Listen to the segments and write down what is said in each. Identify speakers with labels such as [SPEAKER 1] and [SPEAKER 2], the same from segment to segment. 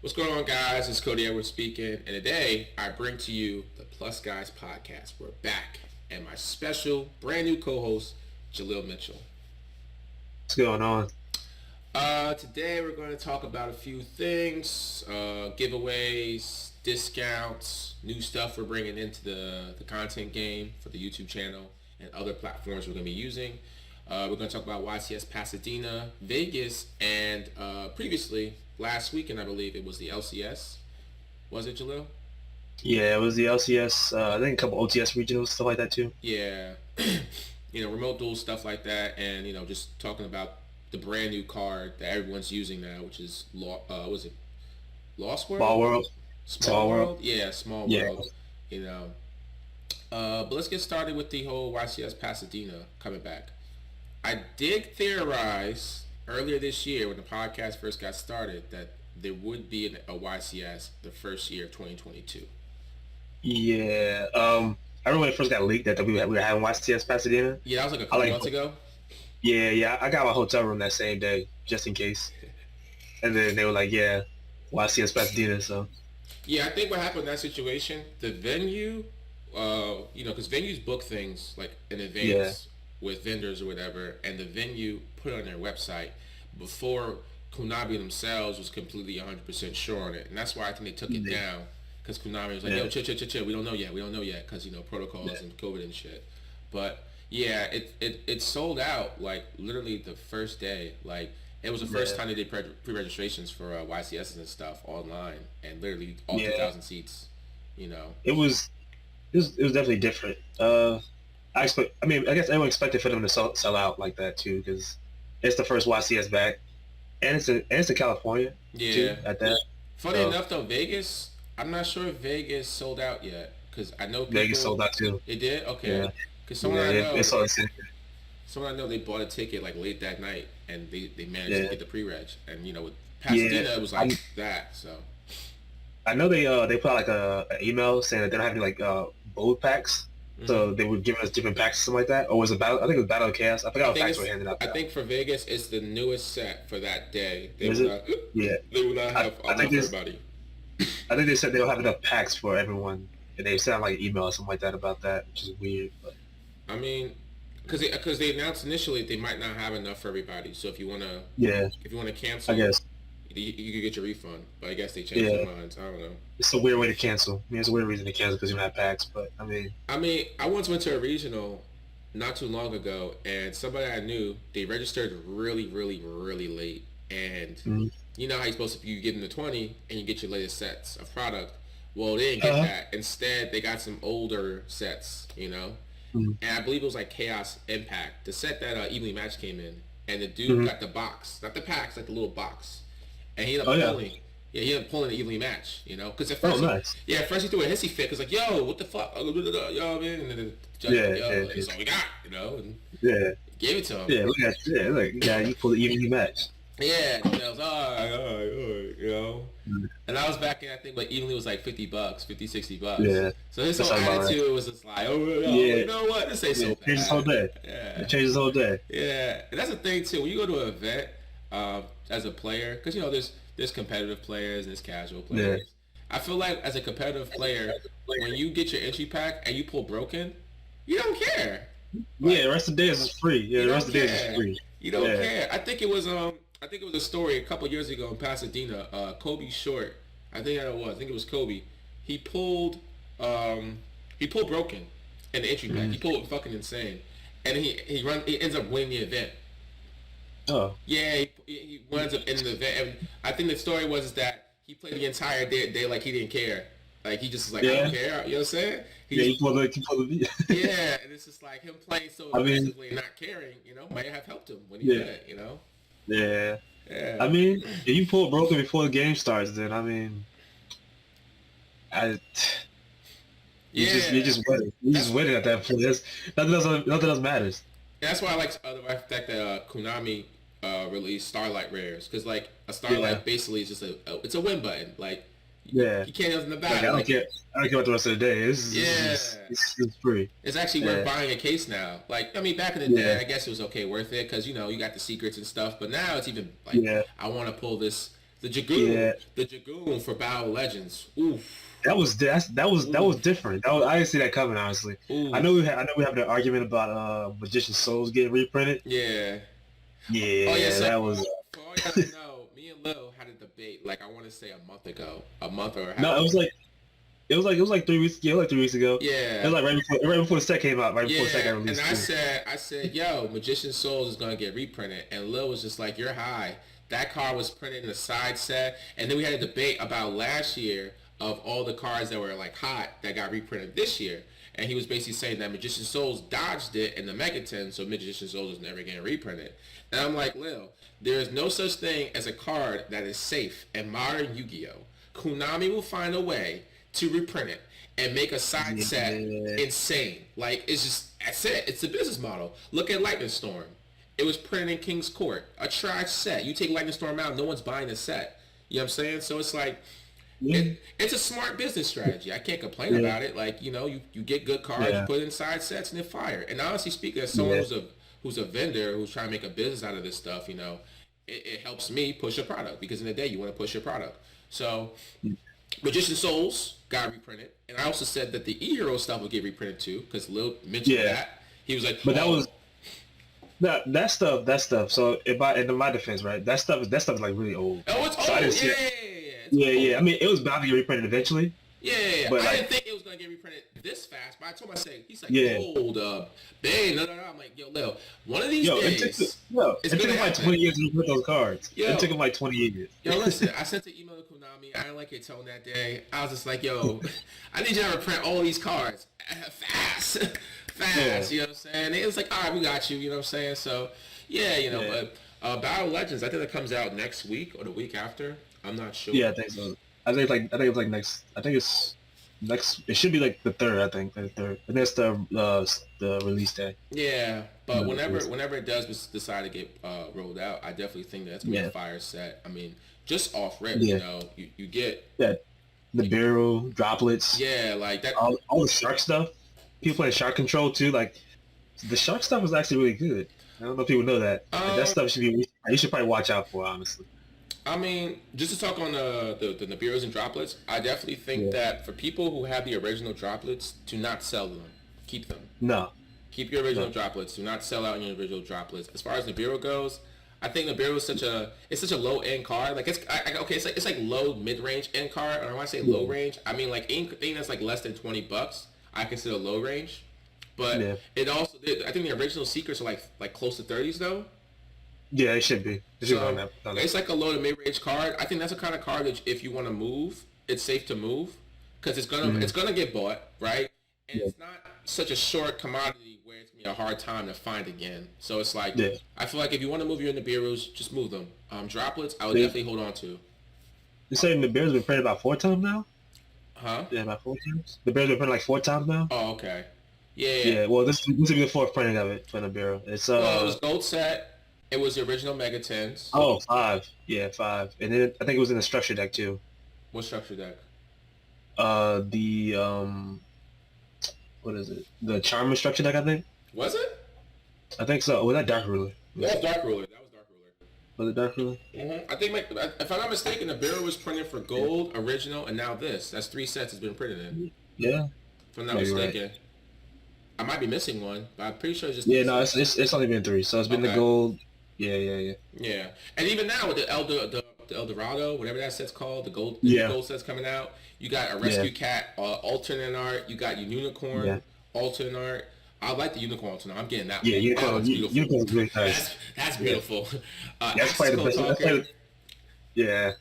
[SPEAKER 1] What's going on, guys? It's Codey Edwards speaking, and today I bring to you the Plus Guys podcast. We're back, and my special, brand new co-host, Jalil Mitchell.
[SPEAKER 2] What's going on?
[SPEAKER 1] Today we're going to talk about a few things, giveaways, discounts, new stuff we're bringing into the content game for the YouTube channel and other platforms we're going to be using. We're going to talk about YCS Pasadena, Vegas, and previously, last weekend, I believe, it was the LCS. Was it, Jalil?
[SPEAKER 2] Yeah, it was the LCS. I think a couple OTS regionals, stuff like that too.
[SPEAKER 1] Yeah. Remote duel, stuff like that, and, just talking about the brand new card that everyone's using now, which is, was it Lost World?
[SPEAKER 2] Small World.
[SPEAKER 1] Small World? Yeah, Small World.
[SPEAKER 2] Yeah.
[SPEAKER 1] But let's get started with the whole YCS Pasadena coming back. I did theorize earlier this year when the podcast first got started that there would be a YCS the first year of 2022.
[SPEAKER 2] Yeah. I remember when it first got leaked that we were having YCS Pasadena.
[SPEAKER 1] Yeah, that was like a couple months ago.
[SPEAKER 2] Yeah. I got my hotel room that same day just in case. And then they were like, yeah, YCS Pasadena. So.
[SPEAKER 1] Yeah, I think what happened in that situation, the venue, because venues book things like in advance with vendors or whatever, and the venue put it on their website before Konami themselves was completely 100% sure on it. And that's why I think they took it down, because Konami was like, yo, chill, we don't know yet, because, protocols and COVID and shit. But, yeah, it sold out, like, literally the first day. Like, it was the first time they did pre-registrations for YCSs and stuff online, and literally all 2,000 seats,
[SPEAKER 2] It was definitely different. I guess everyone expected for them to sell out like that too, because it's the first YCS back, and it's in California. Too, at that.
[SPEAKER 1] Funny enough, though, Vegas, I'm not sure if Vegas sold out yet, because I know
[SPEAKER 2] Vegas sold out too.
[SPEAKER 1] It did? Okay. Because someone I know they bought a ticket like late that night, and they managed to get the pre-reg, and with Pasadena it was like that. So
[SPEAKER 2] I know they put out like an email saying that they don't have any like bold packs. So they would give us different packs or something like that? Or was it Battle? I think it was Battle of Chaos. I forgot what packs were handed out.
[SPEAKER 1] I think for Vegas, it's the newest set for that day. They
[SPEAKER 2] will not
[SPEAKER 1] have enough for everybody.
[SPEAKER 2] I think they said they don't have enough packs for everyone. And they sent out like an email or something like that about that, which is weird. But.
[SPEAKER 1] I mean, because they announced initially they might not have enough for everybody. So if you want to cancel,
[SPEAKER 2] I guess.
[SPEAKER 1] You could get your refund, but I guess they changed their minds. I don't know.
[SPEAKER 2] It's a weird way to cancel. I mean, it's a weird reason to cancel because you don't have packs, but I mean,
[SPEAKER 1] I once went to a regional not too long ago, and somebody I knew, they registered really, really, really late, and you know how you're supposed to, you give them the 20 and you get your latest sets of product. Well, they didn't get that. Instead, they got some older sets, and I believe it was like Chaos Impact, the set that Evenly Match came in, and the dude got the box, not the packs, like the little box. And he ended up pulling. Yeah, he ended up pulling the evenly match, because at first, at first he threw a hissy fit, because like, yo, what the fuck, yo, man, and then the judge, that's all we got, and gave it to him.
[SPEAKER 2] You pulled the evenly match.
[SPEAKER 1] Yeah, and I was and I was back in, I think, like, evenly was like $50, $50-$60.
[SPEAKER 2] Yeah.
[SPEAKER 1] So his whole attitude was just like, you know what, this ain't so bad.
[SPEAKER 2] Changes the whole day. It changes the whole day.
[SPEAKER 1] Yeah, and that's the thing too. When you go to an event, as a player, because there's competitive players and there's casual players. Yeah. I feel like as a competitive player, when you get your entry pack and you pull broken, you don't care.
[SPEAKER 2] The rest of the day is free. Yeah, the rest of the day is free.
[SPEAKER 1] You don't care. I think it was a story a couple years ago in Pasadena. Kobe Short, I think it was Kobe. He pulled broken in the entry pack. He pulled fucking insane, and he ends up winning the event.
[SPEAKER 2] Oh.
[SPEAKER 1] Yeah, he winds up in the event. And I think the story was that he played the entire day like he didn't care. Like he just was like, I don't care. You know what I'm saying?
[SPEAKER 2] He pulled the
[SPEAKER 1] Yeah, and it's just like him playing so aggressively and not caring, might have helped him when he did it,
[SPEAKER 2] Yeah. I mean, if you pull broken before the game starts, then you just win. You just win it at that point. Nothing else matters.
[SPEAKER 1] That's why I like the fact that Konami released Starlight Rares, because like a Starlight basically is just it's a win button. Like you can't do nothing about it.
[SPEAKER 2] I don't care about the rest of the day. It's free.
[SPEAKER 1] It's actually worth buying a case now. Like back in the day, I guess it was worth it because you got the secrets and stuff. But now it's even like I want to pull this
[SPEAKER 2] Yeah,
[SPEAKER 1] the Dragoon for Battle Legends. Oof,
[SPEAKER 2] that was
[SPEAKER 1] oof,
[SPEAKER 2] different. I didn't see that coming, honestly.
[SPEAKER 1] oof.
[SPEAKER 2] I know we have an argument about Magician Souls getting reprinted.
[SPEAKER 1] Yeah. Oh yeah.
[SPEAKER 2] Yeah,
[SPEAKER 1] So
[SPEAKER 2] that was
[SPEAKER 1] for all y'all don't know, me and Lil had a debate. Like I want to say a month ago, a month or
[SPEAKER 2] no.
[SPEAKER 1] however.
[SPEAKER 2] It was like 3 weeks. Yeah, like 3 weeks ago. It was
[SPEAKER 1] Yeah.
[SPEAKER 2] like right before the set came out. Right before the set
[SPEAKER 1] Yeah,
[SPEAKER 2] got
[SPEAKER 1] and
[SPEAKER 2] released too.
[SPEAKER 1] I said, yo, Magician Souls is gonna get reprinted, and Lil was just like, you're high. That card was printed in the side set, and then we had a debate about last year of all the cards that were like hot that got reprinted this year, and he was basically saying that Magician Souls dodged it in the Mega 10, so Magician Souls is never getting reprinted. And I'm like, Lil, there is no such thing as a card that is safe in modern Yu-Gi-Oh. Konami will find a way to reprint it and make a side set
[SPEAKER 2] Yeah,
[SPEAKER 1] insane. Like it's just that's it. It's a business model. Look at Lightning Storm. It was printed in King's Court. A trash set. You take Lightning Storm out, no one's buying the set. You know what I'm saying? So it's like
[SPEAKER 2] yeah,
[SPEAKER 1] it's a smart business strategy. I can't complain
[SPEAKER 2] yeah,
[SPEAKER 1] about it. Like, you know, you get good cards, you
[SPEAKER 2] yeah,
[SPEAKER 1] put it in side sets and they're fire. And honestly speaking, as someone
[SPEAKER 2] yeah.
[SPEAKER 1] who's a vendor who's trying to make a business out of this stuff, you know, it helps me push a product because in the day you want to push your product. So Magician Souls got reprinted, and I also said that the E-Hero stuff would get reprinted too, because Lil mentioned
[SPEAKER 2] Yeah.
[SPEAKER 1] that. He was like,
[SPEAKER 2] But that
[SPEAKER 1] "Oh,
[SPEAKER 2] was that stuff. So in my defense, right, that stuff is like really old.
[SPEAKER 1] oh, it's
[SPEAKER 2] So I didn't
[SPEAKER 1] old,
[SPEAKER 2] see
[SPEAKER 1] yeah,
[SPEAKER 2] it.
[SPEAKER 1] yeah, yeah, yeah, it's
[SPEAKER 2] Yeah,
[SPEAKER 1] old,
[SPEAKER 2] yeah. I mean, it was bound to get reprinted eventually,
[SPEAKER 1] yeah, yeah, yeah."
[SPEAKER 2] but
[SPEAKER 1] I
[SPEAKER 2] like,
[SPEAKER 1] didn't think it was gonna get reprinted this fast, but I told him, I said, he's like,
[SPEAKER 2] yeah.
[SPEAKER 1] "Hold up, babe, no, no, no." I'm like, "Yo, Lil, one of these days,
[SPEAKER 2] It
[SPEAKER 1] it's
[SPEAKER 2] took
[SPEAKER 1] gonna
[SPEAKER 2] him like
[SPEAKER 1] happen."
[SPEAKER 2] 20 years to reprint those cards.
[SPEAKER 1] Yo,
[SPEAKER 2] It took him like 20 years.
[SPEAKER 1] yo, listen, I sent an email to Konami. I didn't like your tone that day. I was just like, yo, I need you to reprint all these cards fast,
[SPEAKER 2] Yeah,
[SPEAKER 1] fast. You know what I'm saying? And it was like, all right, we got you. You know what I'm saying? So, yeah, you know,
[SPEAKER 2] yeah,
[SPEAKER 1] but Battle Legends, I think that comes out next week or the week after. I'm not sure.
[SPEAKER 2] yeah. I think so. I think it's like next. I think it's next. It should be like the third. I think the third, and that's the release day.
[SPEAKER 1] Yeah, but
[SPEAKER 2] The release.
[SPEAKER 1] whenever it does decide to get rolled out, I definitely think that's gonna be a
[SPEAKER 2] Yeah,
[SPEAKER 1] fire set. I mean, just off rip, you
[SPEAKER 2] yeah,
[SPEAKER 1] know, you get
[SPEAKER 2] yeah. The barrel droplets,
[SPEAKER 1] yeah, like that.
[SPEAKER 2] all the shark stuff. People play shark control too. Like the shark stuff is actually really good. I don't know if people know that. Like, that
[SPEAKER 1] Um,
[SPEAKER 2] stuff should be. You should probably watch out for, honestly.
[SPEAKER 1] I mean, just to talk on the Nibiru's and droplets, I definitely think
[SPEAKER 2] Yeah.
[SPEAKER 1] that for people who have the original droplets, do not sell them. Keep them.
[SPEAKER 2] No,
[SPEAKER 1] Keep your original
[SPEAKER 2] no.
[SPEAKER 1] droplets. Do not sell out your original droplets. As far as Nibiru goes, I think Nibiru is such a low end card. Like okay, it's like low mid range end card. Or when I say low
[SPEAKER 2] Yeah,
[SPEAKER 1] range, I mean like anything that's like less than $20, I consider low range.
[SPEAKER 2] yeah,
[SPEAKER 1] But it also, I think the original secrets are like close to 30s though.
[SPEAKER 2] yeah. It should be. It should be on
[SPEAKER 1] So
[SPEAKER 2] that. On that.
[SPEAKER 1] it's like a low to mid range card. I think that's a kind of card that if you want to move, it's safe to move because
[SPEAKER 2] Mhm.
[SPEAKER 1] it's gonna get bought, right? And
[SPEAKER 2] Yeah,
[SPEAKER 1] it's not such a short commodity where it's gonna be a hard time to find again. So it's like
[SPEAKER 2] yeah.
[SPEAKER 1] I feel like if you want to move your Nibiru's, just move them. Droplets, I would
[SPEAKER 2] They,
[SPEAKER 1] definitely hold on to.
[SPEAKER 2] you saying the Bears been printed about 4 times now?
[SPEAKER 1] Huh?
[SPEAKER 2] Yeah, about 4 times. The Bears been printed like 4 times now.
[SPEAKER 1] Oh, okay. Yeah.
[SPEAKER 2] Yeah. Well, this will be the fourth printing of it for the Bureau. It's
[SPEAKER 1] Well, it was gold set. It was the original Mega Tens.
[SPEAKER 2] oh, five. Yeah, five. And then I think it was in the structure deck too.
[SPEAKER 1] What structure deck?
[SPEAKER 2] The what is it? The Charmer structure deck, I think.
[SPEAKER 1] Was it?
[SPEAKER 2] I think so. Was that Dark Ruler?
[SPEAKER 1] That was Dark Ruler. That was Dark Ruler.
[SPEAKER 2] Was it Dark Ruler?
[SPEAKER 1] I think, like, if I'm not mistaken, the Bureau was printed for gold, original, and now this. That's 3 sets it's been printed in.
[SPEAKER 2] Yeah.
[SPEAKER 1] If I'm not
[SPEAKER 2] Maybe
[SPEAKER 1] mistaken.
[SPEAKER 2] right.
[SPEAKER 1] I might be missing one, but I'm pretty sure it's just
[SPEAKER 2] Yeah,
[SPEAKER 1] 3
[SPEAKER 2] no,
[SPEAKER 1] sets.
[SPEAKER 2] it's only been 3. So it's been the
[SPEAKER 1] Okay.
[SPEAKER 2] gold. Yeah, yeah, yeah.
[SPEAKER 1] Yeah. And even now with the El Dorado, whatever that set's called, the new
[SPEAKER 2] Yeah,
[SPEAKER 1] gold set's coming out, you got a
[SPEAKER 2] yeah,
[SPEAKER 1] Rescue Cat, alternate art, you got your
[SPEAKER 2] yeah,
[SPEAKER 1] Unicorn, alternate art. I like the Unicorn alternate. I'm getting that
[SPEAKER 2] yeah.
[SPEAKER 1] one. That
[SPEAKER 2] Unicorn,
[SPEAKER 1] one's beautiful.
[SPEAKER 2] Unicorn's really nice.
[SPEAKER 1] That's
[SPEAKER 2] Yeah,
[SPEAKER 1] beautiful.
[SPEAKER 2] that's probably the
[SPEAKER 1] Axical
[SPEAKER 2] best.
[SPEAKER 1] Talker.
[SPEAKER 2] Yeah,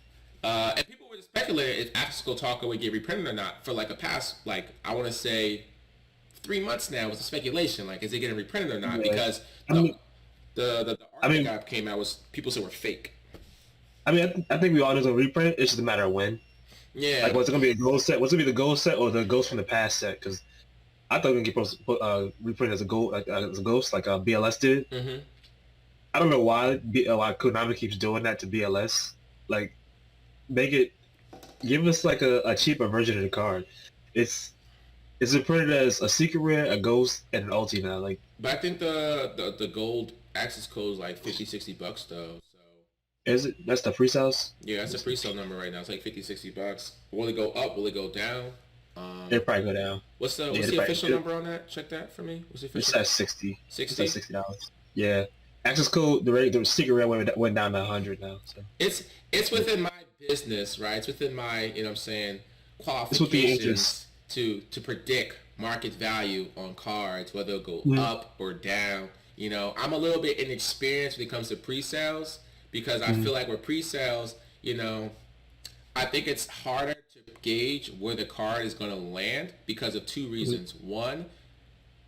[SPEAKER 1] And people were just speculating if Axical Talker would get reprinted or not for like a past, like I want to say 3 months now was a speculation. Like, is it getting reprinted or not?
[SPEAKER 2] yeah.
[SPEAKER 1] Because
[SPEAKER 2] I mean,
[SPEAKER 1] the
[SPEAKER 2] I
[SPEAKER 1] art that
[SPEAKER 2] mean,
[SPEAKER 1] came out was people said were fake.
[SPEAKER 2] I think we all know it's gonna reprint. It's just a matter of when.
[SPEAKER 1] Yeah,
[SPEAKER 2] Like, what's it gonna be a gold set? What's gonna be the gold set or the ghost from the past set? Because I thought we were gonna get reprint as a gold, like, as a ghost, like BLS did.
[SPEAKER 1] hmm
[SPEAKER 2] I don't know why Konami keeps doing that to BLS. Like, make it, give us like a cheaper version of the card. It's it's printed as a secret rare, a ghost, and an ulti now. Like,
[SPEAKER 1] But I think the gold access code is like $50, $60 though. So
[SPEAKER 2] Is it? That's the pre-sales?
[SPEAKER 1] Yeah, that's the pre-sale number right now. It's like 50, $60. Will it go up? Will it go down?
[SPEAKER 2] It'll probably go down.
[SPEAKER 1] What's the
[SPEAKER 2] Yeah,
[SPEAKER 1] what's
[SPEAKER 2] it'll
[SPEAKER 1] the
[SPEAKER 2] probably,
[SPEAKER 1] official number on that? Check that for me. What's the
[SPEAKER 2] it's
[SPEAKER 1] official?
[SPEAKER 2] at 60. It's at
[SPEAKER 1] 60?
[SPEAKER 2] $60. Yeah. Access code, the secret rate went down to 100 now. So
[SPEAKER 1] It's within my business, right? It's within my, what I'm saying,
[SPEAKER 2] it's with the interest.
[SPEAKER 1] qualifications to predict market value on cards, whether it'll go
[SPEAKER 2] Mhm.
[SPEAKER 1] up or down. I'm a little bit inexperienced when it comes to pre-sales because I feel like with pre-sales, I think it's harder to gauge where the card is going to land because of two reasons. One,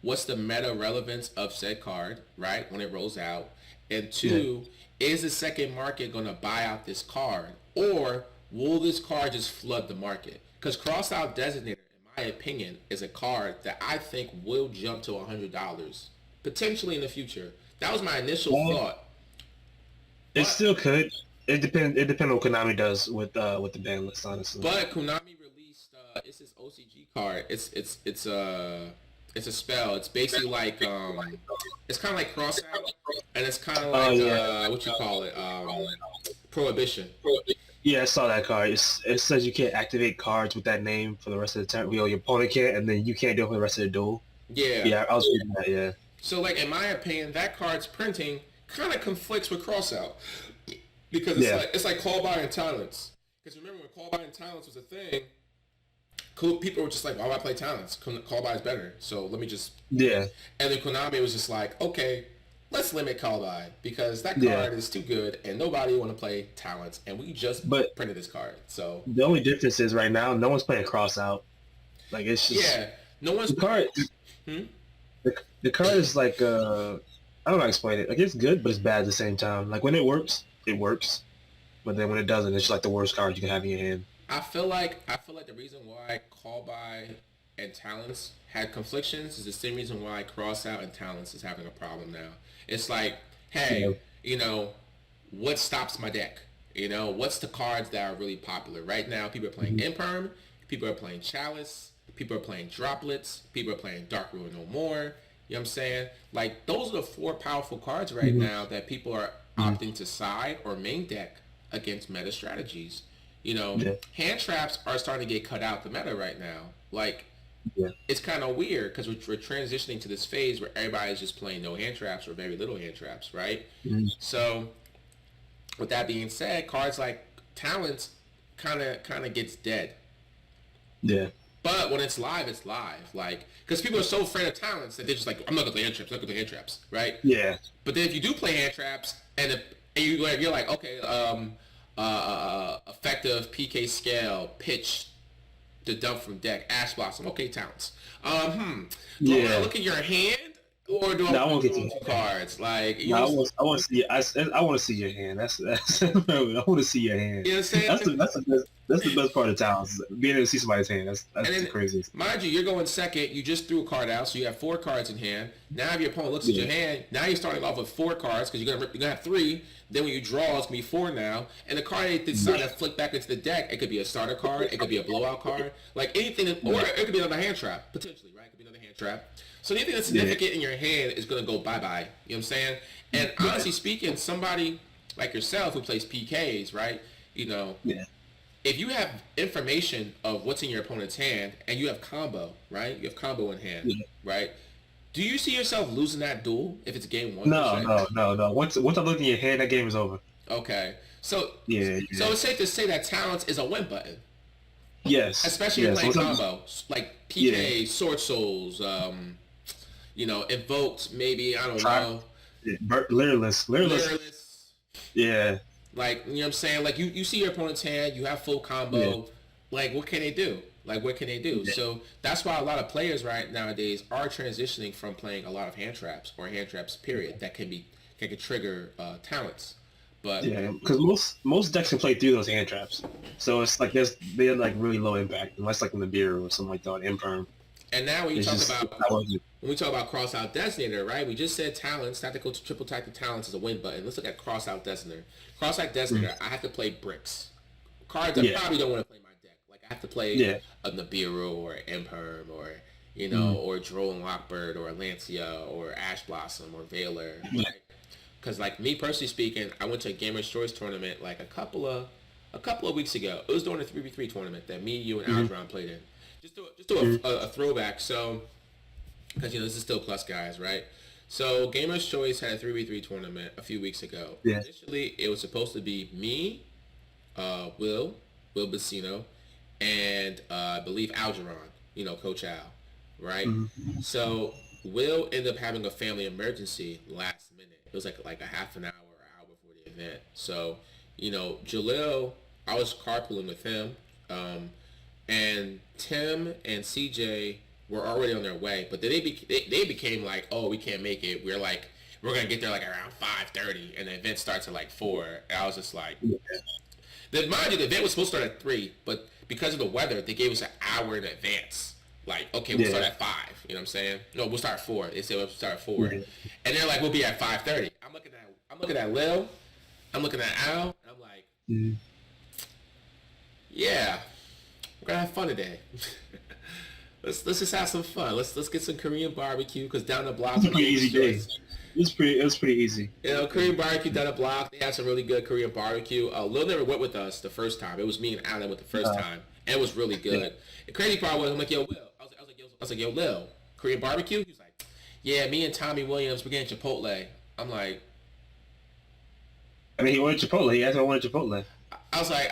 [SPEAKER 1] what's the meta relevance of said card, right, when it rolls out? And two, is the second market going to buy out this card? Or will this card just flood the market? Because Crossout Designator, in my opinion, is a card that I think will jump to $100, potentially in the future. That was my initial thought.
[SPEAKER 2] It still could. It depends. It depends on what Konami does with the ban list, honestly.
[SPEAKER 1] But Konami released it's this OCG card. It's a spell. It's basically like it's kind of like Crossout, and it's kind of like what you call it, Prohibition.
[SPEAKER 2] Yeah, I saw that card. It says you can't activate cards with that name for the rest of the turn. Your opponent can't, and then you can't do it for the rest of the duel.
[SPEAKER 1] Yeah.
[SPEAKER 2] Yeah, I was reading that. Yeah.
[SPEAKER 1] So, like, in my opinion, that card's printing kind of conflicts with Crossout because it's like Call by and Talents. Because remember when Call by and Talents was a thing, people were just like, why would I play Talents? Call by is better. So let me just And then Konami was just like, okay, let's limit Call by because that card is too good and nobody want to play Talents, and we just printed this card. So
[SPEAKER 2] the only difference is right now, no one's playing Crossout. Like it's just
[SPEAKER 1] no one's
[SPEAKER 2] the card. The card is like I don't know how to explain it. Like it's good, but it's bad at the same time. Like when it works, but then when it doesn't, it's like the worst card you can have in your hand.
[SPEAKER 1] I feel like the reason why Call by and Talents had conflictions is the same reason why Crossout and Talents is having a problem now. It's like, hey, what stops my deck? What's the cards that are really popular right now? People are playing Imperm, people are playing Chalice, people are playing Droplets, people are playing Dark Ruin No More. You know what I'm saying? Like those are the four powerful cards right now that people are opting to side or main deck against meta strategies. Hand traps are starting to get cut out the meta right now. Like, it's kind of weird because we're transitioning to this phase where everybody's just playing no hand traps or very little hand traps, right? So, with that being said, cards like Talents kind of gets dead.
[SPEAKER 2] Yeah.
[SPEAKER 1] But when it's live, it's live. Like, because people are so afraid of Talents that they're just like, I'm not going to play hand traps, right? Yeah. But then if you do play hand traps and you're like, okay, effective PK scale, pitch, the dump from deck, Ash Blossom, okay, Talents. Do I want to look at your hand, or do I want to get two cards? Like,
[SPEAKER 2] I want to see. I want to see your hand. That's I want to see your hand.
[SPEAKER 1] You know what I'm saying?
[SPEAKER 2] That's the best part of Talents, being able to see somebody's hand. That's the craziest.
[SPEAKER 1] Mind you, you're going second. You just threw a card out, so you have 4 cards in hand. Now, if your opponent looks at your hand, now you're starting off with 4 cards because you're gonna have 3. Then when you draw, it's gonna be 4 now. And the card they decide to flick back into the deck. It could be a starter card. It could be a blowout card. Like anything, or it could be another hand trap potentially, right? It could be another hand trap. So anything that's significant in your hand is gonna go bye-bye. You know what I'm saying? And honestly speaking, somebody like yourself who plays PKs, right? If you have information of what's in your opponent's hand and you have combo, right? You have combo in hand, right? Do you see yourself losing that duel if it's game 1?
[SPEAKER 2] No. Once I look in your hand, that game is over.
[SPEAKER 1] Okay. So it's safe to say that Talents is a win button.
[SPEAKER 2] Yes.
[SPEAKER 1] Especially in playing combo. Like PK, Sword Souls, Invoked, maybe, I don't know.
[SPEAKER 2] Lyreless. Yeah.
[SPEAKER 1] Like, you know what I'm saying? Like, you see your opponent's hand, you have full combo. Like, what can they do? Yeah. So that's why a lot of players nowadays are transitioning from playing a lot of hand traps or hand traps, period, that can trigger Talents. But
[SPEAKER 2] because most decks can play through those hand traps. So it's like they're like really low impact, unless like in the beer or something like that, Imperm.
[SPEAKER 1] And now when we talk about Crossout Designator, right? We just said Talents, tactical to triple tactic Talents is a win button. Let's look at Crossout Designator. Crossout Designator, I have to play bricks. Cards I probably don't want to play my deck. Like I have to play a Nibiru or Imperm or or Droll and Lockbird or Lancia or Ash Blossom or Veiler. Right? Because like me personally speaking, I went to a Gamers Choice tournament like a couple of weeks ago. It was during a 3v3 tournament that me, you, and Algeron played in. Just do a throwback. So, because this is still Plus Guys, right? So Gamers Choice had a 3v3 tournament a few weeks ago.
[SPEAKER 2] Yeah.
[SPEAKER 1] Initially, it was supposed to be me, Will Bacino, and I believe Algeron, Coach Al, right? So Will ended up having a family emergency last minute. It was like a half an hour before the event. So, Jalil, I was carpooling with him, and Tim and CJ were already on their way, but they became like, oh, we can't make it. We're gonna get there like around 5:30, and the event starts at like 4. And I was just like, mind you, the event was supposed to start at 3, but because of the weather, they gave us an hour in advance. Like, okay, we'll start at 5. You know what I'm saying? No, we'll start at 4. They said we'll start at 4, and they're like, we'll be at 5:30. I'm looking at Lil, I'm looking at Al, and I'm like, yeah, we're gonna have fun today. Let's just have some fun. Let's get some Korean barbecue, because down the block.
[SPEAKER 2] It's a pretty easy day. It was pretty easy.
[SPEAKER 1] Korean barbecue down the block. They had some really good Korean barbecue. Lil never went with us the first time. It was me and Alan with the first time, and it was really good. Yeah. The crazy part was, I'm like, yo, Will. I was like, yo, Lil, Korean barbecue? He was like, yeah, me and Tommy Williams, we're getting Chipotle. I'm like,
[SPEAKER 2] I mean, he wanted Chipotle. He asked if I wanted Chipotle.
[SPEAKER 1] I was like,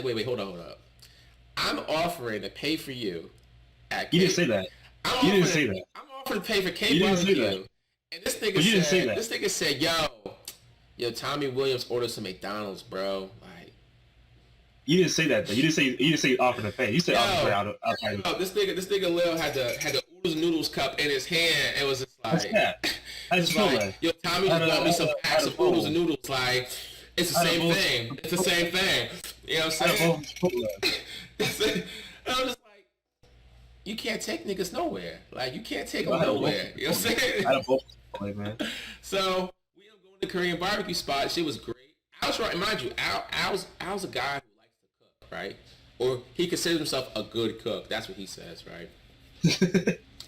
[SPEAKER 1] wait, hold up. I'm offering to pay for you.
[SPEAKER 2] You didn't say that. You didn't say that.
[SPEAKER 1] I'm offering to pay for K barbecue. And this nigga said, yo, Tommy Williams ordered some McDonald's, bro. Like,
[SPEAKER 2] you didn't say that though. You didn't say offer to pay. You said offer to pay.
[SPEAKER 1] Yo, this nigga Lil had the oodles noodles cup in his hand. It was just like, yo, Tommy just bought me some packs of oodles and noodles. Like, it's the same thing. It's the same thing. You know what I'm saying? I'm just like, you can't take niggas nowhere. Like, you can't take them nowhere. You know what I'm saying?
[SPEAKER 2] I don't both, man.
[SPEAKER 1] So we ended up going to the Korean barbecue spot. Shit was great. I was right, mind you. Al's a guy who likes to cook, right? Or he considers himself a good cook. That's what he says, right?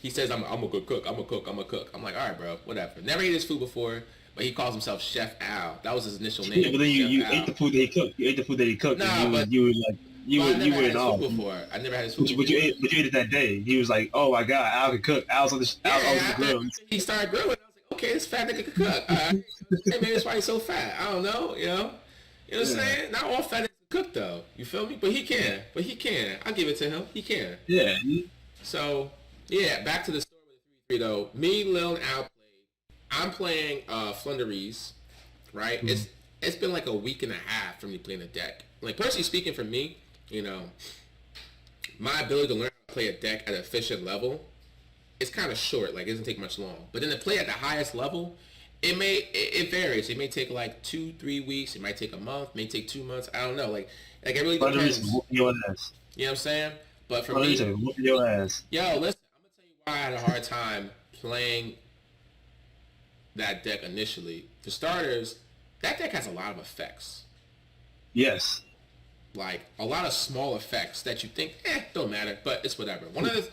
[SPEAKER 1] He says, I'm a good cook. I'm a cook. I'm like, all right, bro, whatever. Never ate his food before, but he calls himself Chef Al. That was his initial name.
[SPEAKER 2] Yeah, but then you ate the food that he cooked. You ate the food that he cooked.
[SPEAKER 1] Nah,
[SPEAKER 2] and you were in awe.
[SPEAKER 1] I never had his food before.
[SPEAKER 2] But you ate it that day. He was like, oh my God, Al can cook. Al's on the grill.
[SPEAKER 1] He started grilling. I was like, okay, this fat nigga can cook. All right. Hey, maybe that's why he's so fat. I don't know, You know what I'm saying? Not all fat niggas can cook, though. You feel me? But he can. I'll give it to him. He can.
[SPEAKER 2] Yeah.
[SPEAKER 1] So, yeah, back to the story with the 3-3, though. Me, Lil, and Al played. I'm playing Flunderies, right? Mm-hmm. It's been like a week and a half for me playing the deck. Like, personally speaking, for me, my ability to learn how to play a deck at an efficient level, it's kind of short. Like, it doesn't take much long. But then to play at the highest level, it varies. It may take like 2-3 weeks. It might take a month. It may take 2 months. I don't know. Like it really depends. You know what I'm saying? But for me,
[SPEAKER 2] your ass.
[SPEAKER 1] Yo, listen. I'm gonna tell you why I had a hard time playing that deck initially. For starters, that deck has a lot of effects.
[SPEAKER 2] Yes.
[SPEAKER 1] Like a lot of small effects that you think, don't matter, but it's whatever. One of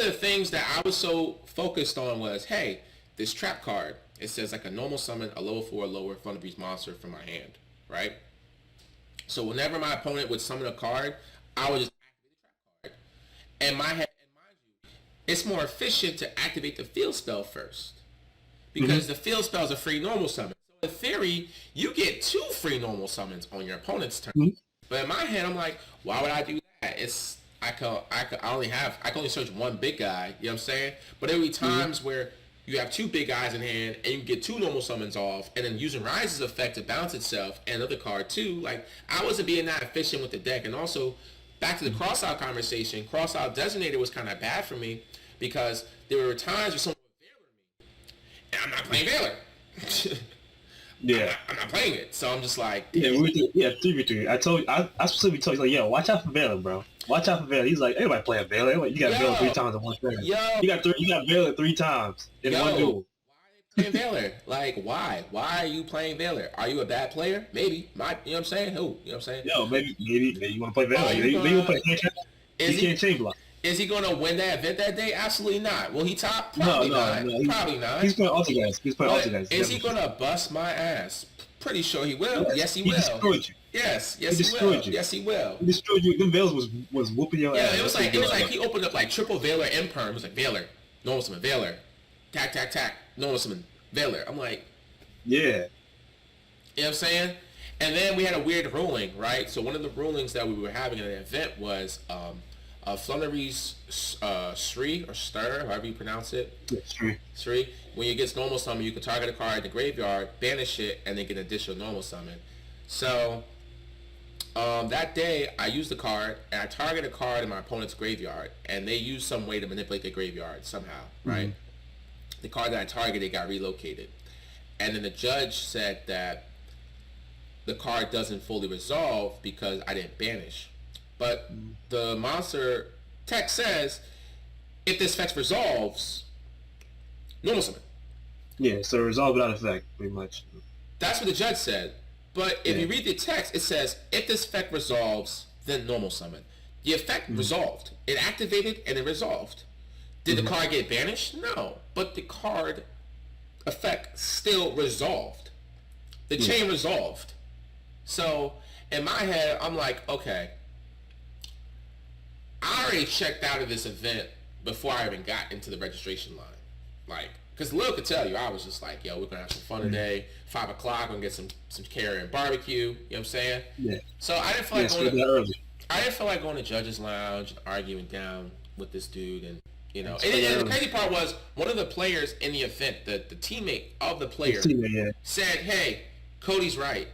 [SPEAKER 1] the things that I was so focused on was, hey, this trap card. It says like a normal summon, a level 4 lower Flunderies monster from my hand, right? So whenever my opponent would summon a card, I would just activate the trap card. And mind you, it's more efficient to activate the field spell first. Because the field spell is a free normal summon. So in theory, you get 2 free normal summons on your opponent's turn. But in my head, I'm like, why would I do that? I can only search one big guy, you know what I'm saying? But there will be times where you have 2 big guys in hand, and you can get 2 normal summons off, and then using Rise's effect to bounce itself, and another card too. Like, I wasn't being that efficient with the deck. And also, back to the cross-out conversation, cross-out designator was kind of bad for me, because there were times where someone would Veiler me, and I'm not playing Veiler.
[SPEAKER 2] Yeah.
[SPEAKER 1] I'm not playing it. So I'm just like...
[SPEAKER 2] Yeah, 3v3. I specifically told you, like, yo, watch out for Veiler, bro. Watch out for Veiler. He's like, everybody playing Veiler. You got Veiler 3 times in one turn. You got Veiler 3 times in one duel.
[SPEAKER 1] Why are you playing Veiler? Like, why? Why are you playing Veiler? Are you a bad player? Maybe. You know what I'm saying? Who? You know what I'm saying?
[SPEAKER 2] Yo, maybe you want to play Veiler. You want to play can't chain block.
[SPEAKER 1] Is he going to win that event that day? Absolutely not. Will he top?
[SPEAKER 2] No,
[SPEAKER 1] Probably
[SPEAKER 2] no,
[SPEAKER 1] not.
[SPEAKER 2] no.
[SPEAKER 1] Probably not.
[SPEAKER 2] He's playing Alta Guys.
[SPEAKER 1] Is he going to bust my ass? Pretty sure he will. Yes, he will.
[SPEAKER 2] He destroyed you.
[SPEAKER 1] Yes,
[SPEAKER 2] He
[SPEAKER 1] will.
[SPEAKER 2] destroyed you.
[SPEAKER 1] Yes, he will.
[SPEAKER 2] He destroyed you. Them Veils was whooping your ass.
[SPEAKER 1] Yeah, it was like he opened up like triple Veiler Imperm. It was like Veiler, normal summon, Veiler, tack, tack, tack, normal summon, Veiler. I'm like,
[SPEAKER 2] yeah.
[SPEAKER 1] You know what I'm saying? And then we had a weird ruling, right? So one of the rulings that we were having at the event was Flunnery's Sri or Stir, however you pronounce it.
[SPEAKER 2] Yeah,
[SPEAKER 1] Sri. When you get normal summon, you can target a card in the graveyard, banish it, and then get an additional normal summon. So that day, I used the card, and I target a card in my opponent's graveyard, and they used some way to manipulate the graveyard somehow, right? Mm-hmm. The card that I targeted got relocated. And then the judge said that the card doesn't fully resolve because I didn't banish. But the monster text says, if this effect resolves, normal summon.
[SPEAKER 2] Yeah, so resolve without effect, pretty much.
[SPEAKER 1] That's what the judge said. But if you read the text, it says, if this effect resolves, then normal summon. The effect resolved. It activated and it resolved. Did the card get banished? No. But the card effect still resolved. The chain resolved. So, in my head, I'm like, okay, I already checked out of this event before I even got into the registration line. Like, because Lil could tell you, I was just like, yo, we're going to have some fun today. 5 o'clock, we're going to get some carry and barbecue. You know what I'm saying? Yeah. So I didn't feel like going to Judge's Lounge and arguing down with this dude. And, you know, and the crazy part was, one of the players in the event, the teammate of the player, said, hey, Codey's right.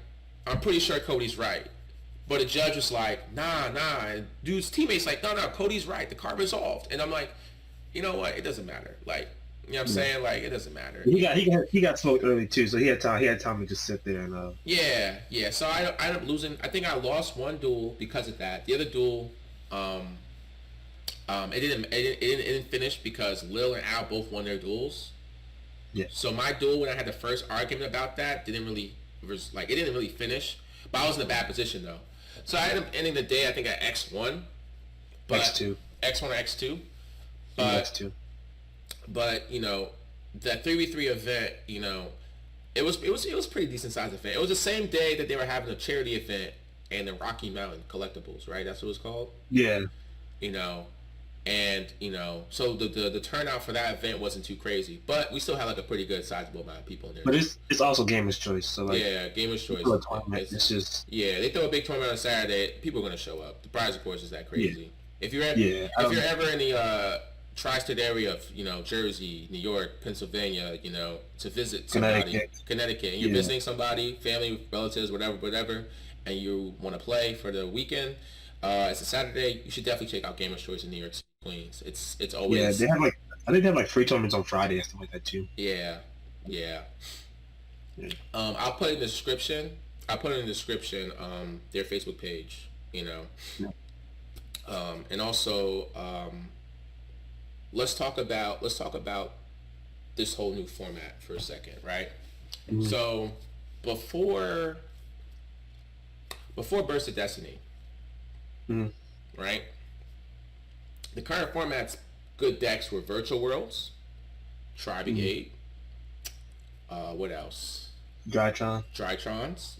[SPEAKER 1] I'm pretty sure Codey's right. But the judge was like, nah. And dude's teammate's like, no, Codey's right. The card resolved. And I'm like, you know what? It doesn't matter. Like, you know what I'm saying? Like, it doesn't matter.
[SPEAKER 2] He got smoked early too, so he had time to just sit there and
[SPEAKER 1] Yeah. So I ended up losing. I think I lost one duel because of that. The other duel, it didn't finish because Lil and Al both won their duels. Yeah. So my duel, when I had the first argument about that, it didn't really finish. But I was in a bad position though. So I ended up ending the day, I think, at X1.
[SPEAKER 2] X2.
[SPEAKER 1] X1 or X2.
[SPEAKER 2] X2.
[SPEAKER 1] But, you know, that 3v3 event, you know, it was pretty decent sized event. It was the same day that they were having a charity event and the Rocky Mountain Collectibles, right? That's what it's called?
[SPEAKER 2] Yeah.
[SPEAKER 1] You know, and, you know, so the turnout for that event wasn't too crazy. But we still had, like, a pretty good sizable amount of people in there.
[SPEAKER 2] But it's also Gamer's Choice. So, like,
[SPEAKER 1] yeah, Gamer's Choice.
[SPEAKER 2] It's just...
[SPEAKER 1] Yeah, they throw a big tournament on Saturday. People are going to show up. The prize, of course, is that crazy.
[SPEAKER 2] Yeah.
[SPEAKER 1] If you're ever in the tri-state area of, you know, Jersey, New York, Pennsylvania, you know, to visit somebody, Connecticut, and you're visiting somebody, family, relatives, whatever, and you want to play for the weekend, it's a Saturday, you should definitely check out Gamer's Choice in New York City, Queens. It's always...
[SPEAKER 2] Yeah, I think they have like free tournaments on Friday and stuff like that too.
[SPEAKER 1] Yeah. I'll put in the description. Their Facebook page, you know. Yeah. And also, let's talk about this whole new format for a second, right? Mm-hmm. So before Burst of Destiny, right? The current format's good decks were Virtual Worlds, Tri-brigade, what else? Drytrons.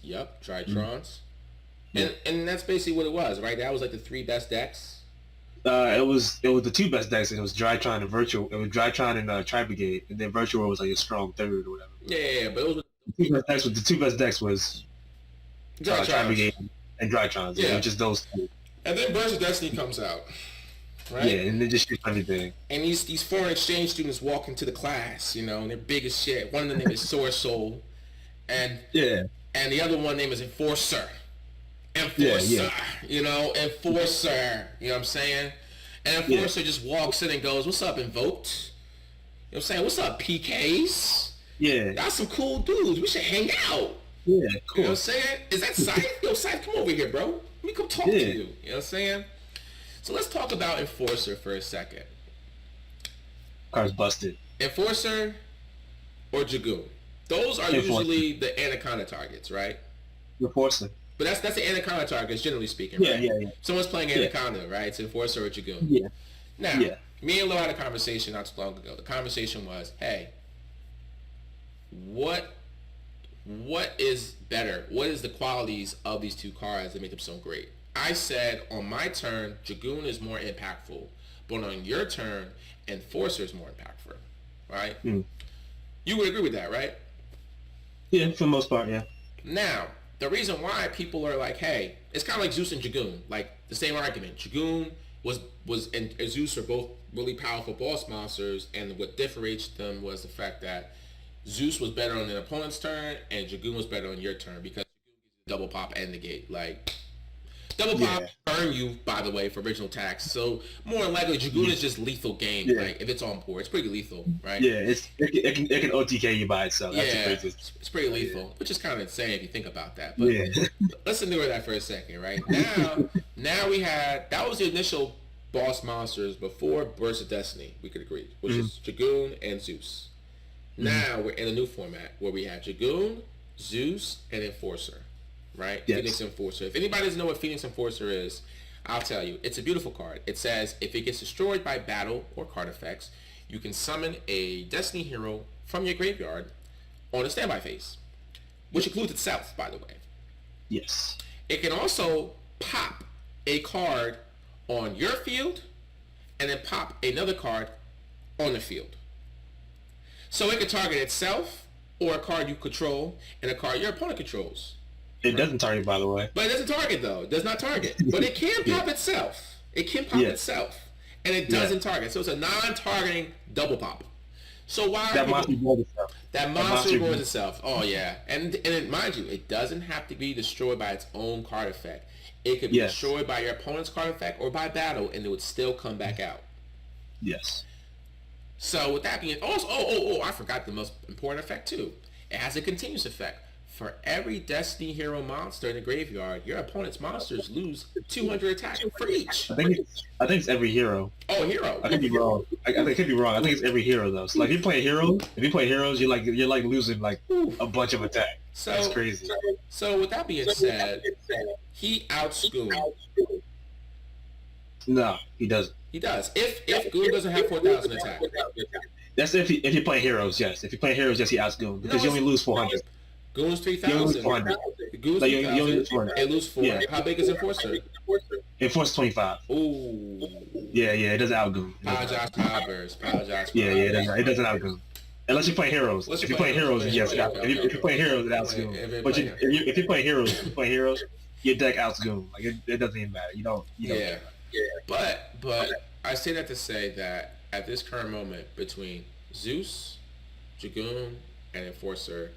[SPEAKER 1] Yep, Drytrons. And that's basically what it was, right? That was like the 3 best decks.
[SPEAKER 2] It was the 2 best decks, and it was Drytron and Virtual. It was Drytron and Tri-brigade, and then Virtual was like a strong third or whatever.
[SPEAKER 1] Yeah, but it was
[SPEAKER 2] the 2 best decks was Tri-brigade and Drytrons. Yeah, just those 2.
[SPEAKER 1] And then Burst of Destiny comes out, right?
[SPEAKER 2] Yeah, and they just shoot everything.
[SPEAKER 1] And these foreign exchange students walk into the class, you know, and they're big as shit. One of them is Source Soul, and the other one name is Enforcer. You know, Enforcer. You know what I'm saying? And Enforcer just walks in and goes, "What's up, Invoked?" You know what I'm saying? "What's up, PKs?"
[SPEAKER 2] Yeah.
[SPEAKER 1] Y'all some cool dudes. We should hang out.
[SPEAKER 2] Yeah, cool.
[SPEAKER 1] You know what I'm saying? Is that Scythe? Yo, Scythe, come over here, bro. Let me come talk to you. You know what I'm saying? So let's talk about Enforcer for a second.
[SPEAKER 2] Car's busted.
[SPEAKER 1] Enforcer or Dragoon. Those are usually the Anaconda targets, right?
[SPEAKER 2] Enforcer.
[SPEAKER 1] But that's the Anaconda targets, generally speaking, right?
[SPEAKER 2] Yeah.
[SPEAKER 1] Someone's playing Anaconda, right? It's Enforcer or Dragoon.
[SPEAKER 2] Yeah.
[SPEAKER 1] Now,
[SPEAKER 2] Yeah.
[SPEAKER 1] me and Lo had a conversation not too long ago. The conversation was, hey, what is better? What is the qualities of these two cars that make them so great? I said on my turn, Dragoon is more impactful, but on your turn, Enforcer is more impactful, right? You would agree with that, right?
[SPEAKER 2] Yeah, for the most part, yeah.
[SPEAKER 1] Now, the reason why people are like, hey, it's kind of like Zeus and Dragoon, like the same argument. Dragoon and Zeus are both really powerful boss monsters, and what differentiates them was the fact that Zeus was better on an opponent's turn, and Dragoon was better on your turn because double pop and negate. Like, double pop burn you, by the way, for original attacks. So more likely, Dragoon is just lethal game. Yeah. Like if it's on board, it's pretty lethal, right?
[SPEAKER 2] Yeah, it can OTK you by itself. That's
[SPEAKER 1] it's pretty lethal, which is kind of insane if you think about that. But let's ignore that for a second, right? Now we had that was the initial boss monsters before Burst of Destiny. We could agree, which is Dragoon and Zeus. Now we're in a new format where we have Dragoon, Zeus, and Enforcer. Right? Yes. Phoenix Enforcer. If anybody doesn't know what Phoenix Enforcer is, I'll tell you. It's a beautiful card. It says, if it gets destroyed by battle or card effects, you can summon a Destiny hero from your graveyard on a standby phase, which includes itself, by the way.
[SPEAKER 2] Yes.
[SPEAKER 1] It can also pop a card on your field and then pop another card on the field. So it can target itself or a card you control and a card your opponent controls.
[SPEAKER 2] It doesn't target, by the way.
[SPEAKER 1] But it doesn't target, though. It does not target. But it can pop itself. It can pop itself. And it doesn't target. So it's a non-targeting double pop. So why...
[SPEAKER 2] That monster reborn itself.
[SPEAKER 1] That monster reborns itself. Oh, yeah. And mind you, it doesn't have to be destroyed by its own card effect. It could be destroyed by your opponent's card effect or by battle, and it would still come back out.
[SPEAKER 2] Yes.
[SPEAKER 1] So with that being... Also, I forgot the most important effect, too. It has a continuous effect. For every Destiny hero monster in the graveyard, your opponent's monsters lose 200 attack for each.
[SPEAKER 2] I think it's every hero.
[SPEAKER 1] Oh, hero.
[SPEAKER 2] I could be wrong. I could be wrong. I think it's every hero though. So like if you play heroes, you're like losing like a bunch of attack. So that's crazy.
[SPEAKER 1] So with that being said, he outschooled.
[SPEAKER 2] No, he doesn't.
[SPEAKER 1] He does. If Goon doesn't have 4,000 attack.
[SPEAKER 2] That's if you play heroes. Yes, if you play heroes, yes, he outsgoons because you only lose 400.
[SPEAKER 1] Goon's 3,000. Goon's 3,000. It lose 4. Yeah. How big is Enforcer?
[SPEAKER 2] Enforcer 25.
[SPEAKER 1] Ooh.
[SPEAKER 2] Yeah, it doesn't outgoon.
[SPEAKER 1] Apologize, Powers.
[SPEAKER 2] Yeah, it doesn't outgoon. Unless you play heroes. If you play heroes, yes. If you play heroes, it outsgoon. But if you play heroes, your deck outsgoon. Like it doesn't even matter. You don't.
[SPEAKER 1] Yeah. But I say that to say that at this current moment between Zeus, Dragoon, and Enforcer,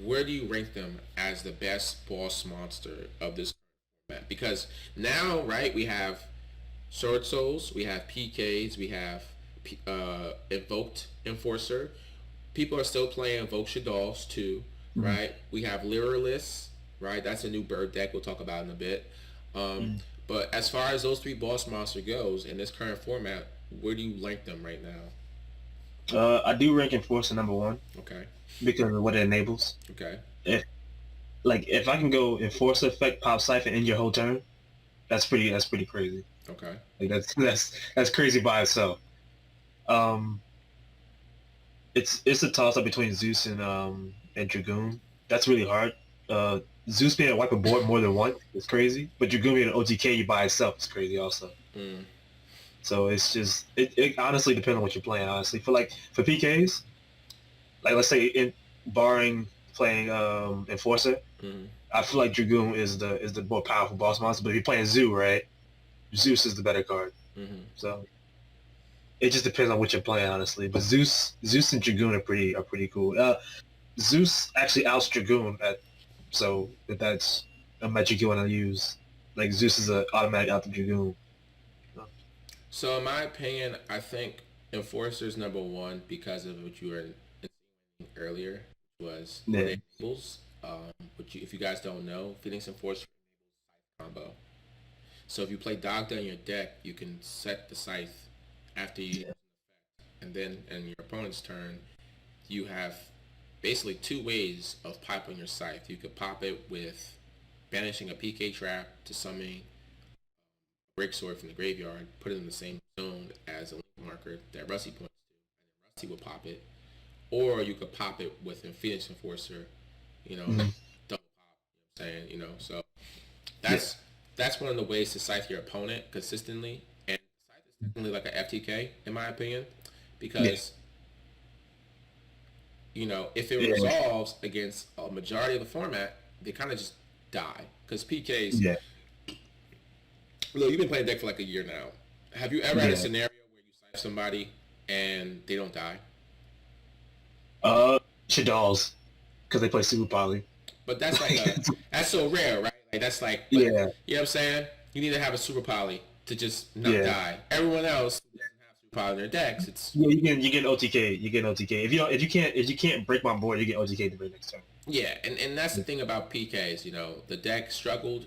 [SPEAKER 1] where do you rank them as the best boss monster of this format? Because now, right, we have Sword Souls, we have PKs, we have Invoked Enforcer. People are still playing Invoked Shaddolls too, right? We have Lyralist, right? That's a new bird deck we'll talk about in a bit. But as far as those three boss monster goes in this current format, where do you rank them right now?
[SPEAKER 2] I do rank Enforcer number 1.
[SPEAKER 1] Okay.
[SPEAKER 2] Because of what it enables.
[SPEAKER 1] Okay.
[SPEAKER 2] If I can go Enforcer effect, pop siphon in your whole turn, that's pretty crazy.
[SPEAKER 1] Okay.
[SPEAKER 2] Like that's crazy by itself. It's a toss up between Zeus and Dragoon. That's really hard. Zeus being able to wipe a board more than one is crazy, but Dragoon being an OTK you by itself is crazy also. So it's just it honestly depends on what you're playing. Honestly, for PKs. Like let's say barring playing Enforcer, I feel like Dragoon is the more powerful boss monster. But if you're playing Zoo, right, Zeus is the better card. So it just depends on what you're playing, honestly. But Zeus and Dragoon are pretty cool. Zeus actually outs Dragoon so if that's a metric you want to use. Like Zeus is an automatic out to Dragoon.
[SPEAKER 1] So in my opinion, I think Enforcer's number 1 because of what you were earlier was enables. If you guys don't know, Phoenix Enforcer enables combo. So if you play Dogda in your deck, you can set the scythe after you and then in your opponent's turn, you have basically 2 ways of popping your scythe. You could pop it with banishing a PK trap to summon a break sword from the graveyard, put it in the same stone as a link marker that Rusty points to, and then Rusty will pop it, or you could pop it with a Phoenix Enforcer, double pop. You know what I'm saying, so that's one of the ways to scythe your opponent consistently, and scythe is technically like a FTK in my opinion, because if it resolves against a majority of the format, they kind of just die because PKs. Yeah. Look, you've been playing deck for like a year now. Have you ever had a scenario where you scythe somebody and they don't die?
[SPEAKER 2] Shadalls, because they play Super Poly.
[SPEAKER 1] But that's like that's so rare, right? Like that's like you know what I'm saying? You need to have a Super Poly to just not die. Everyone else doesn't have Super Poly in their decks. It's
[SPEAKER 2] you get OTK. You get OTK. If you can't break my board, you get OTK the very next turn.
[SPEAKER 1] Yeah, and that's the thing about PKs. The deck struggled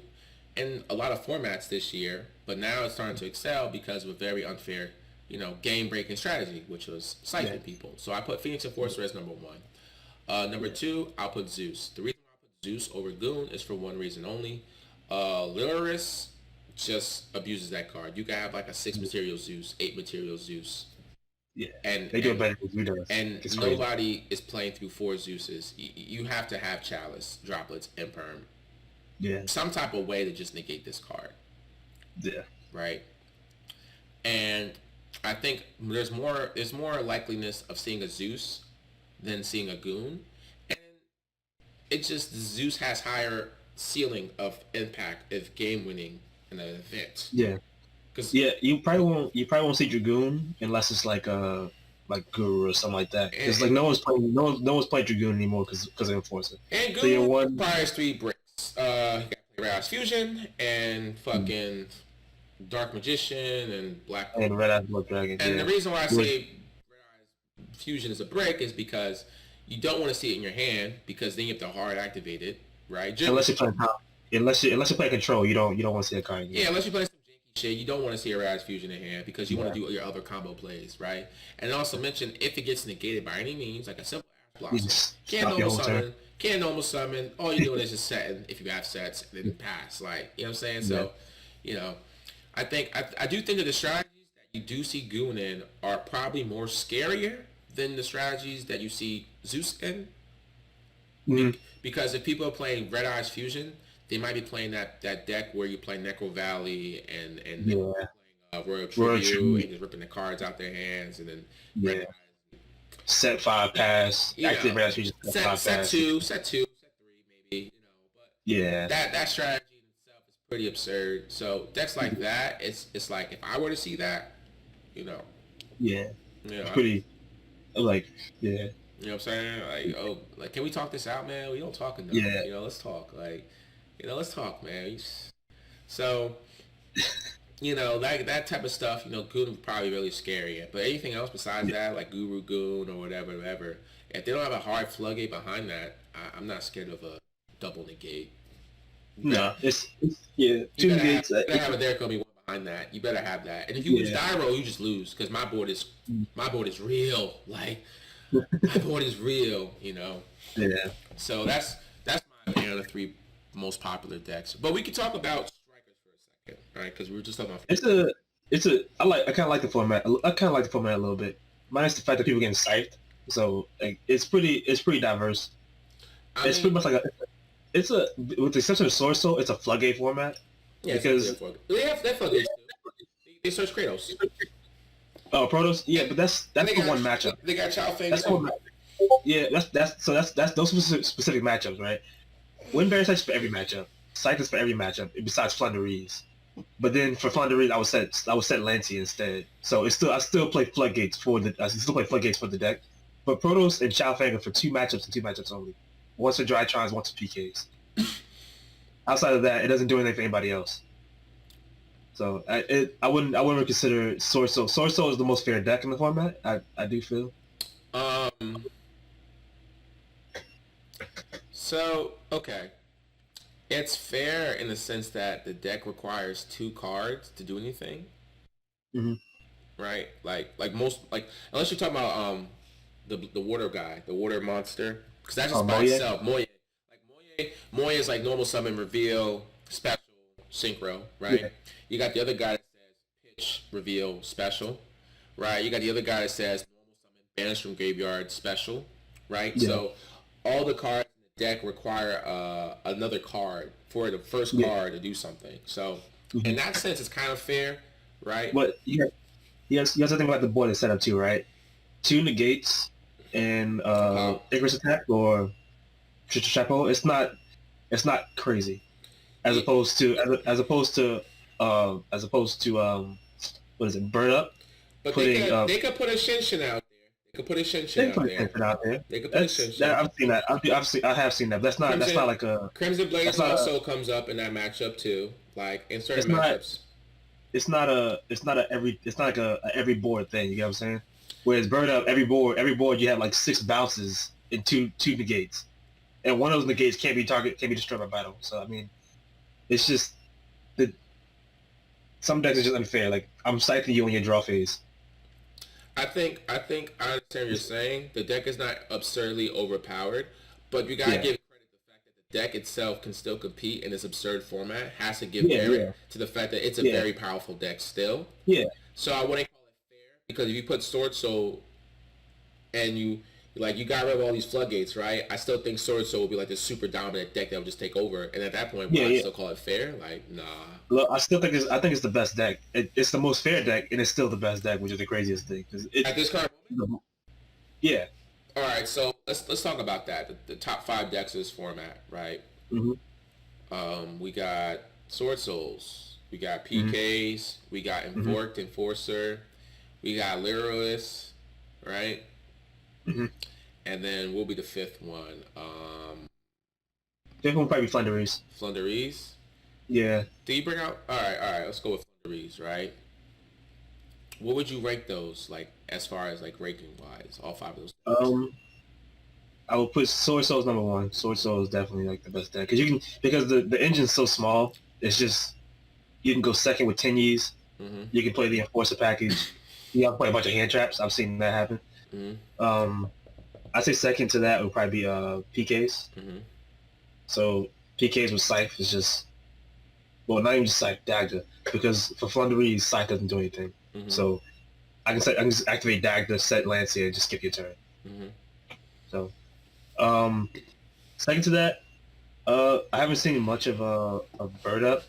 [SPEAKER 1] in a lot of formats this year, but now it's starting to excel because of a very unfair, game-breaking strategy, which was siphoning people. So I put Phoenix Enforcer as number 1. Number 2, I'll put Zeus. The reason I put Zeus over Goon is for one reason only. Lyris just abuses that card. You can have like a 6 material Zeus, 8 material Zeus.
[SPEAKER 2] Yeah, and they do it better than we do.
[SPEAKER 1] And nobody is playing through 4 Zeuses. You have to have Chalice, Droplets, and Perm.
[SPEAKER 2] Yeah.
[SPEAKER 1] Some type of way to just negate this card.
[SPEAKER 2] Yeah.
[SPEAKER 1] Right? And I think there's more likeliness of seeing a Zeus than seeing a Goon. And it just, Zeus has higher ceiling of impact of game winning in an event.
[SPEAKER 2] Yeah. You probably won't see Dragoon unless it's like Guru or something like that. Because no one's playing Dragoon anymore because of Enforcer.
[SPEAKER 1] And Goon requires 3 bricks. You got Red Eyes Fusion and fucking Dark Magician and Black
[SPEAKER 2] and Red Eyes Blood Dragon.
[SPEAKER 1] And the reason why I say Red Eyes Fusion is a brick is because you don't want to see it in your hand because then you have to hard activate it, right?
[SPEAKER 2] Unless you play control, you don't want to see a card.
[SPEAKER 1] Yeah, unless you play some janky shit, you don't want to see a Red Eyes Fusion in hand because you want to do your other combo plays, right? And also mention if it gets negated by any means, like a simple Ash Blossom, can't normal summon. All you're doing is just setting if you have sets and then pass. Like, you know what I'm saying? So, I do think that the strategies that you do see Goon in are probably more scarier than the strategies that you see Zeus in. Because if people are playing Red Eyes Fusion, they might be playing that deck where you play Necro Valley and playing Royal Tribute and just ripping the cards out their hands and then Red Eyes.
[SPEAKER 2] Set 5 pass. Active Red Eyes Fusion.
[SPEAKER 1] Set 2, set 3 maybe. But that strategy in itself is pretty absurd. So decks like that, it's like if I were to see that,
[SPEAKER 2] it's pretty like
[SPEAKER 1] You know what I'm saying? Like, can we talk this out, man? We don't talk enough. Let's talk. Let's talk, man. So, that type of stuff, Goon would probably really scary. But anything else besides that, like Guru Goon or whatever, if they don't have a hard floodgate behind that, I'm not scared of a double negate.
[SPEAKER 2] No, it's
[SPEAKER 1] 2 negates. You better have a there be one behind that. You better have that. And if you lose Dyro, you just lose because my board is real. Like, my board is real,
[SPEAKER 2] Yeah.
[SPEAKER 1] So that's my opinion of the 3 most popular decks. But we could talk about strikers for a second, right? Because we were just talking about.
[SPEAKER 2] I kind of like the format. I kind of like the format a little bit. Minus the fact that people are getting scythed. So it's pretty diverse. Pretty much like with the exception of Sword Soul, it's a floodgate format.
[SPEAKER 1] Yeah, because they have floodgates. They search Kratos.
[SPEAKER 2] Oh, Protoss? Yeah, but that's for one matchup.
[SPEAKER 1] They got Chow Fang.
[SPEAKER 2] That's one. Yeah, that's those specific matchups, right? Wind Bear Scythe is for every matchup. Scythe is for every matchup, besides Flunderies. But then for Flunderies, I would set Lancy instead. So I still play Floodgates for the deck. But Protoss and Chow Fang are for 2 matchups and 2 matchups only. Once for Drytrons, once for PKs. Outside of that, it doesn't do anything for anybody else. So I wouldn't consider Sword Soul. Sword Soul is the most fair deck in the format. I do feel.
[SPEAKER 1] So okay, it's fair in the sense that the deck requires 2 cards to do anything. Right? Like most unless you're talking about the water guy, the water monster, because that's just by itself. Moye is like normal summon, reveal, special, synchro, right? Yeah. You got the other guy that says reveal special, right? You got the other guy that says normal summon banish from graveyard special, right?
[SPEAKER 2] Yeah.
[SPEAKER 1] So all the cards in the deck require another card for the first
[SPEAKER 2] Yeah.
[SPEAKER 1] card to do something. So in that sense, it's kind of fair, right?
[SPEAKER 2] But you have to think about the board is set up too, right? 2 negates and Icarus attack or Chapo. It's not crazy, as opposed to what is it? Burn up.
[SPEAKER 1] But
[SPEAKER 2] Putting
[SPEAKER 1] they could put a Shinshin out there. They could put a Shinshin out there. They could put a Shinshin.
[SPEAKER 2] I've seen that. I have seen that. That's not like a
[SPEAKER 1] Crimson Blaze also comes up in that matchup too. Like in certain matchups.
[SPEAKER 2] It's not like a every board thing. You get what I'm saying? Whereas burn up every board you have like 6 bounces and two negates, and one of those negates can't be destroyed by battle. So I mean, it's just some decks are just unfair. Like I'm siphoning you on your draw phase.
[SPEAKER 1] I think I understand what you're saying. The deck is not absurdly overpowered, but you gotta give credit to the fact that the deck itself can still compete in this absurd format. Has to give merit to the fact that it's a very powerful deck still. Yeah. So I wouldn't call it fair because if you put Sword Soul and you got rid of all these floodgates, right? I still think Sword Soul will be like this super dominant deck that will just take over, and at that point, I still call it fair? Like, nah.
[SPEAKER 2] Look, I think it's the best deck. It's the most fair deck, and it's still the best deck, which is the craziest thing.
[SPEAKER 1] At this current moment?
[SPEAKER 2] Yeah.
[SPEAKER 1] All right, so let's talk about that. The top 5 decks of this format, right? We got Sword Souls, we got PKs, we got Invoked Enforcer, we got Literalist, right? And then we'll be the 5th one.
[SPEAKER 2] 5th one probably Flunderies.
[SPEAKER 1] Flunderies? Yeah. Do you bring out? All right. Let's go with Flunderies, right? What would you rank those like as far as like ranking wise? All 5 of those.
[SPEAKER 2] I would put Sword Soul as number 1. Sword Soul is definitely like the best deck because the engine's so small. It's just you can go second with 10 Ys. You can play the Enforcer package. You have to play a bunch of hand traps. I've seen that happen. I'd say second to that would probably be PKs. So PKs with Scythe is just, well, not even just Scythe, Dagda, because for Flunderies, Scythe doesn't do anything. So I can just activate Dagda, set Lancia, and just skip your turn. So second to that, I haven't seen much of Bird Up,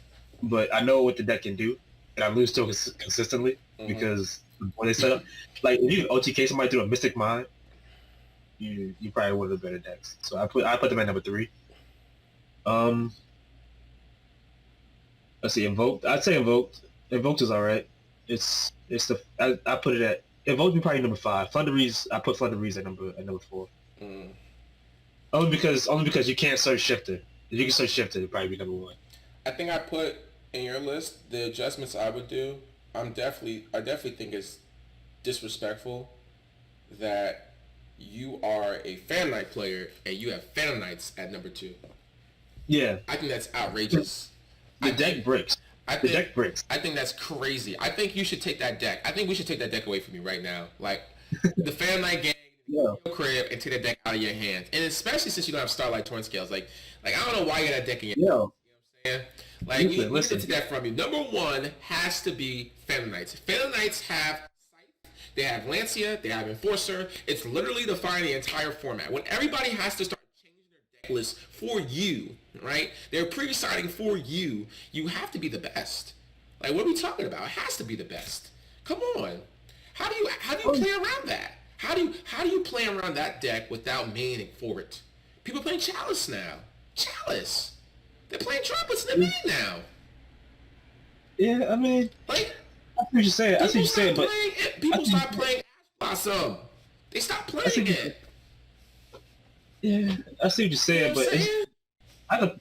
[SPEAKER 2] but I know what the deck can do, and I lose to it consistently because when they set up, like if you OTK somebody through a Mystic Mind, you probably one of the better decks. So I put them at number 3. Let's see, Invoked. I'd say Invoked. Invoked is alright. I put it at Invoked. Be probably number 5. Flunderies. I put Flunderies at number 4. Only because you can't search Shifter. If you can search Shifter, it'd probably be number 1.
[SPEAKER 1] I think I put in your list the adjustments I would do. I definitely think it's disrespectful that you are a Fan Knight player and you have Phantom Knights at number 2.
[SPEAKER 2] Yeah.
[SPEAKER 1] I think that's outrageous.
[SPEAKER 2] The deck bricks. I think that's crazy. I think you should take that deck. I think we should take that deck away from you right now. Like, the Fan Knight game, your crib, and take that deck out of your hands. And especially since you don't have Starlight Torn Scales. Like I don't know why you got that deck in your hands. You know what I'm saying? Like, we need to take that from you. Number 1 has to be Phantom Knights. Phantom Knights have Scythe, they have Lancia, they have Enforcer. It's literally defining the entire format. When everybody has to start changing their deck list for you, right? They're pre-deciding for you. You have to be the best. Like, what are we talking about? It has to be the best. Come on. How do you play around that? How do you play around that deck without maining for it? People playing Chalice now. Chalice. They're playing Trumpets in the main now. Yeah, I mean,
[SPEAKER 1] like,
[SPEAKER 2] I see what you're saying. But
[SPEAKER 1] people start playing Ash Blossom. They stopped playing it.
[SPEAKER 2] Yeah, I see what you're saying,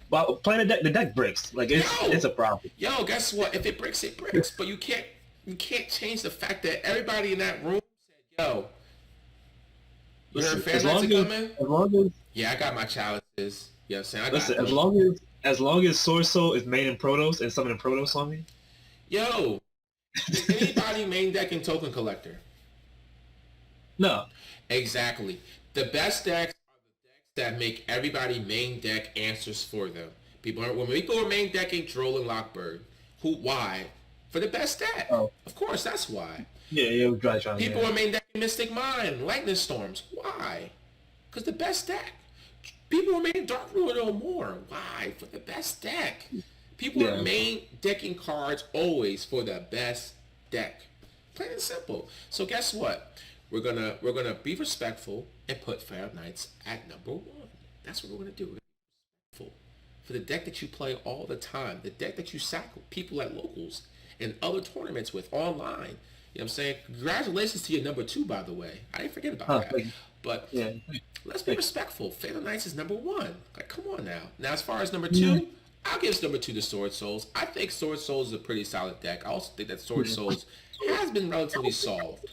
[SPEAKER 2] but playing the deck breaks. Like it's a problem.
[SPEAKER 1] Yo, guess what? If it breaks, it breaks. But you can't change the fact that everybody in that room said, "Yo, you heard Fan Knights coming?" Yeah, I got my chalices. You know what I'm saying?
[SPEAKER 2] As long as Sword Soul is main in Protos and summoning Protos on me.
[SPEAKER 1] Yo, is anybody main decking Token Collector?
[SPEAKER 2] No.
[SPEAKER 1] Exactly. The best decks are the decks that make everybody main deck answers for them. When people are main decking Droll and Lockbird, why? for the best deck.
[SPEAKER 2] Oh.
[SPEAKER 1] Of course, that's why.
[SPEAKER 2] Yeah, it was dry.
[SPEAKER 1] People are main decking Mystic Mine, Lightning Storms. Why? Because the best deck. People are main Dark Ruler no more. Why? For the best deck. People are main decking cards always for the best deck. Plain and simple. So guess what? We're gonna be respectful and put Fair Knights at number 1. That's what we're gonna do. We're gonna be respectful for the deck that you play all the time, the deck that you sack people at locals and other tournaments with online. You know what I'm saying? Congratulations to your number 2, by the way. I didn't forget about that. But let's be respectful. Fatal Knights is number 1. Like, come on now. Now, as far as number 2, I'll give number 2 to Sword Souls. I think Sword Souls is a pretty solid deck. I also think that Sword Souls has been relatively solved.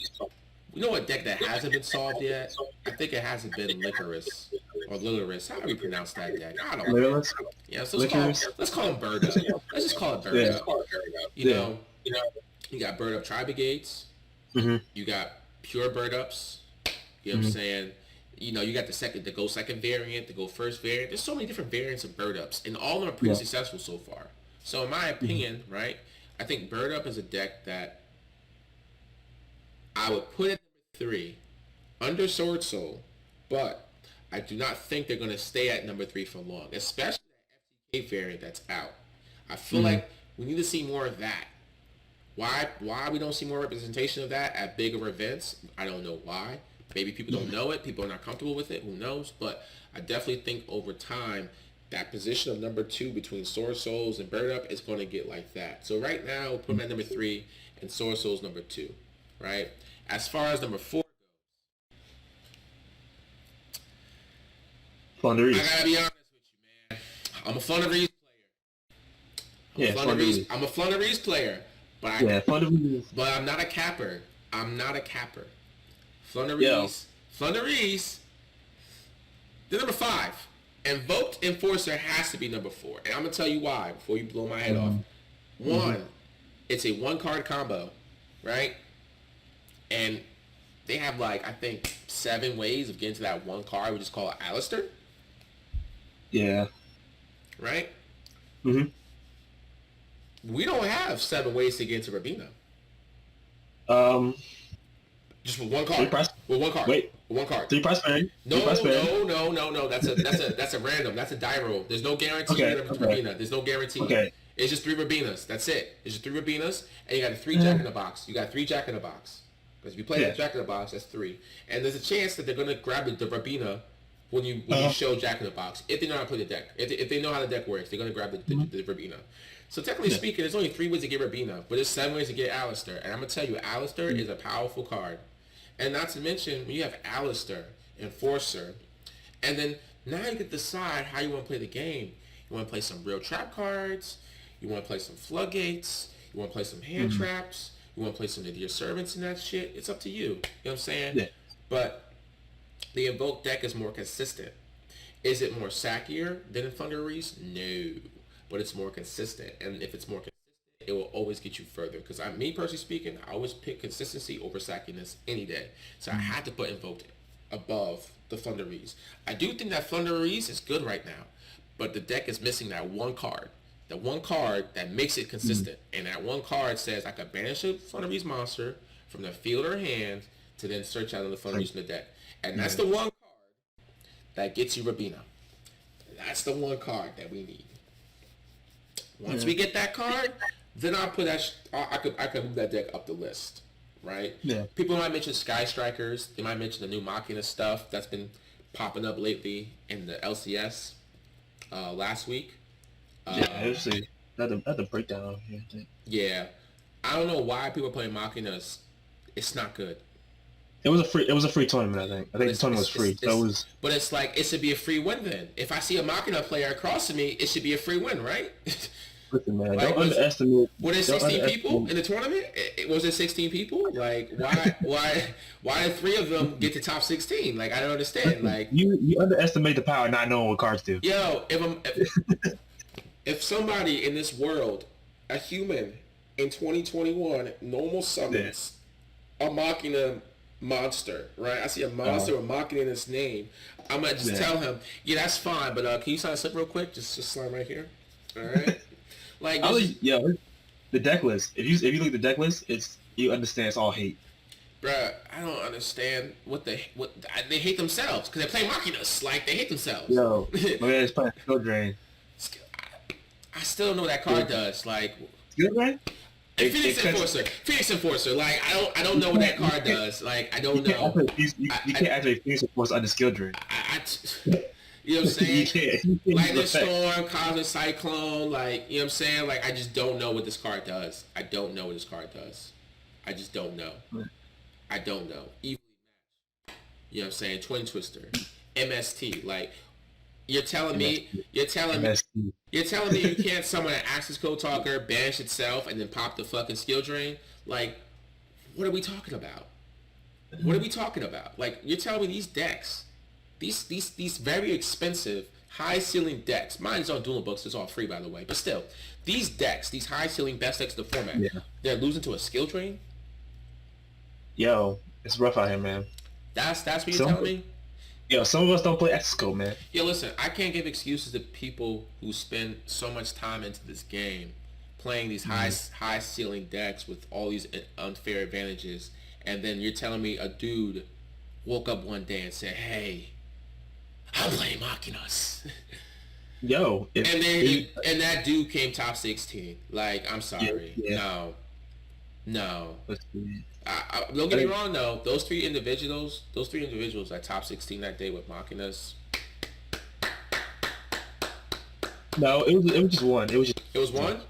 [SPEAKER 1] You know what deck that hasn't been solved yet? I think it hasn't been Licorice or Lilaris. How do we pronounce that deck? I don't know. Yeah, so let's call him Bird Up. Let's just call it Bird Up. You know, you got Bird Up Tri-brigades. You got pure Bird Ups. You know what I'm saying? You know, you got the go second variant, the go first variant. There's so many different variants of Bird Ups, and all of them are pretty successful so far. So in my opinion, right, I think Bird Up is a deck that I would put at number 3 under Sword Soul, but I do not think they're going to stay at number 3 for long, especially that FTK variant that's out. I feel like we need to see more of that. Why we don't see more representation of that at bigger events, I don't know why. Maybe people don't know it. People are not comfortable with it. Who knows? But I definitely think over time, that position of number 2 between Sword Souls and Bird Up is going to get like that. So right now, we'll put them at number 3 and Sword Souls number 2. Right? As far as number 4 goes,
[SPEAKER 2] Flunderies.
[SPEAKER 1] I gotta be honest with you, man. I'm a Flunderies player. I'm a Flunderies player. But I'm not a capper. Flunderies, they're number 5. Invoked Enforcer has to be number 4. And I'm going to tell you why before you blow my head off. 1, it's a 1-card combo, right? And they have, like, I think 7 ways of getting to that 1 card. We just call it Alistair.
[SPEAKER 2] Yeah.
[SPEAKER 1] Right? We don't have 7 ways to get into Rabina. Just with 1 card. With 1 card.
[SPEAKER 2] Wait.
[SPEAKER 1] With 1 card.
[SPEAKER 2] 3 prosperity.
[SPEAKER 1] No. That's a random. That's a die roll. There's no guarantee you're gonna Rabina. There's no guarantee.
[SPEAKER 2] Okay.
[SPEAKER 1] It's just 3 Rabinas. That's it. It's just 3 Rabinas, and you got a 3 Jack in the Box. You got 3 Jack in the Box. Because if you play that Jack in the Box, that's 3. And there's a chance that they're gonna grab the Rabina when you show Jack in the Box. If they know how to play the deck. If they know how the deck works, they're gonna grab the Rabina. So technically speaking, there's only 3 ways to get Rabina, but there's 7 ways to get Alistair. And I'm gonna tell you, Alistair is a powerful card. And not to mention, when you have Alistair, Enforcer, and then now you can decide how you want to play the game. You want to play some real trap cards, you want to play some floodgates, you want to play some hand traps, you want to play some Nadir Servants and that shit. It's up to you. You know what I'm saying? Yeah. But the Invoke deck is more consistent. Is it more sackier than in Thunderies? No. But it's more consistent. And if it's more consistent, it will always get you further. Because me personally speaking, I always pick consistency over sackiness any day. So I had to put Invoked above the Thunderies. I do think that Thunderies is good right now. But the deck is missing that 1 card. The 1 card that makes it consistent. And that 1 card says I could banish a Thunderies monster from the field or hand to then search out of the Thunderies in the deck. And that's the 1 card that gets you Rabina. That's the 1 card that we need. Once we get that card, then I'll put that. I could move that deck up the list, right? Yeah. People might mention Sky Strikers. They might mention the new Machina stuff that's been popping up lately in the LCS last week.
[SPEAKER 2] Actually, that's a breakdown here.
[SPEAKER 1] Yeah, I don't know why people are playing Machinas. It's not good.
[SPEAKER 2] It was a free tournament. I think the tournament was free.
[SPEAKER 1] But it's like it should be a free win then. If I see a Machina player across to me, it should be a free win, right?
[SPEAKER 2] Listen, man, don't underestimate.
[SPEAKER 1] Were there 16 people in the tournament? Was there 16 people? Like, why did 3 of them get to top 16? Like, I don't understand. Like,
[SPEAKER 2] you underestimate the power of not knowing what cards do.
[SPEAKER 1] Yo, if somebody in this world, a human in 2021, normal summons a Machina monster, right? I see a monster with Machina in its name. I'm gonna just tell him, yeah, that's fine, but can you sign a slip real quick? Just slide right here. All right. Like,
[SPEAKER 2] the deck list. If you look at the deck list, you understand it's all hate.
[SPEAKER 1] Bruh, I don't understand what they hate themselves because they play Machinas. Like they hate themselves.
[SPEAKER 2] Yo, my man is playing Skill Drain.
[SPEAKER 1] I still don't know what that card does. Like
[SPEAKER 2] Skill Drain?
[SPEAKER 1] And Phoenix Enforcer. Phoenix Enforcer. Like I don't know what that card does. Like I don't know.
[SPEAKER 2] You can't activate Phoenix Enforcer under Skill Drain.
[SPEAKER 1] You know what I'm saying?
[SPEAKER 2] You can't.
[SPEAKER 1] Lightning Storm, Cosmic Cyclone, like, you know what I'm saying? Like, I just don't know what this card does. I don't know what this card does. I just don't know. I don't know. Even, you know what I'm saying? Twin Twister, MST. Like, you're telling me you can't summon an Access Code Talker, banish itself, and then pop the fucking Skill Drain? Like, what are we talking about? What are we talking about? Like, you're telling me these decks, these very expensive high ceiling decks. Mine's on Dueling Books. It's all free, by the way. But still, these decks, these high ceiling best decks in the format, they're losing to a Skill Drain.
[SPEAKER 2] Yo, it's rough out here, man.
[SPEAKER 1] That's what you're telling me.
[SPEAKER 2] Yo, some of us don't play X-Scope, man.
[SPEAKER 1] Yo, listen, I can't give excuses to people who spend so much time into this game, playing these high ceiling decks with all these unfair advantages, and then you're telling me a dude woke up one day and said, "Hey, I'm playing Machinas."
[SPEAKER 2] Yo,
[SPEAKER 1] and that dude came top 16. Like, I'm sorry, no. Don't get me wrong though. Those three individuals at top 16 that day with Machinas.
[SPEAKER 2] No, it was just one. It was
[SPEAKER 1] one.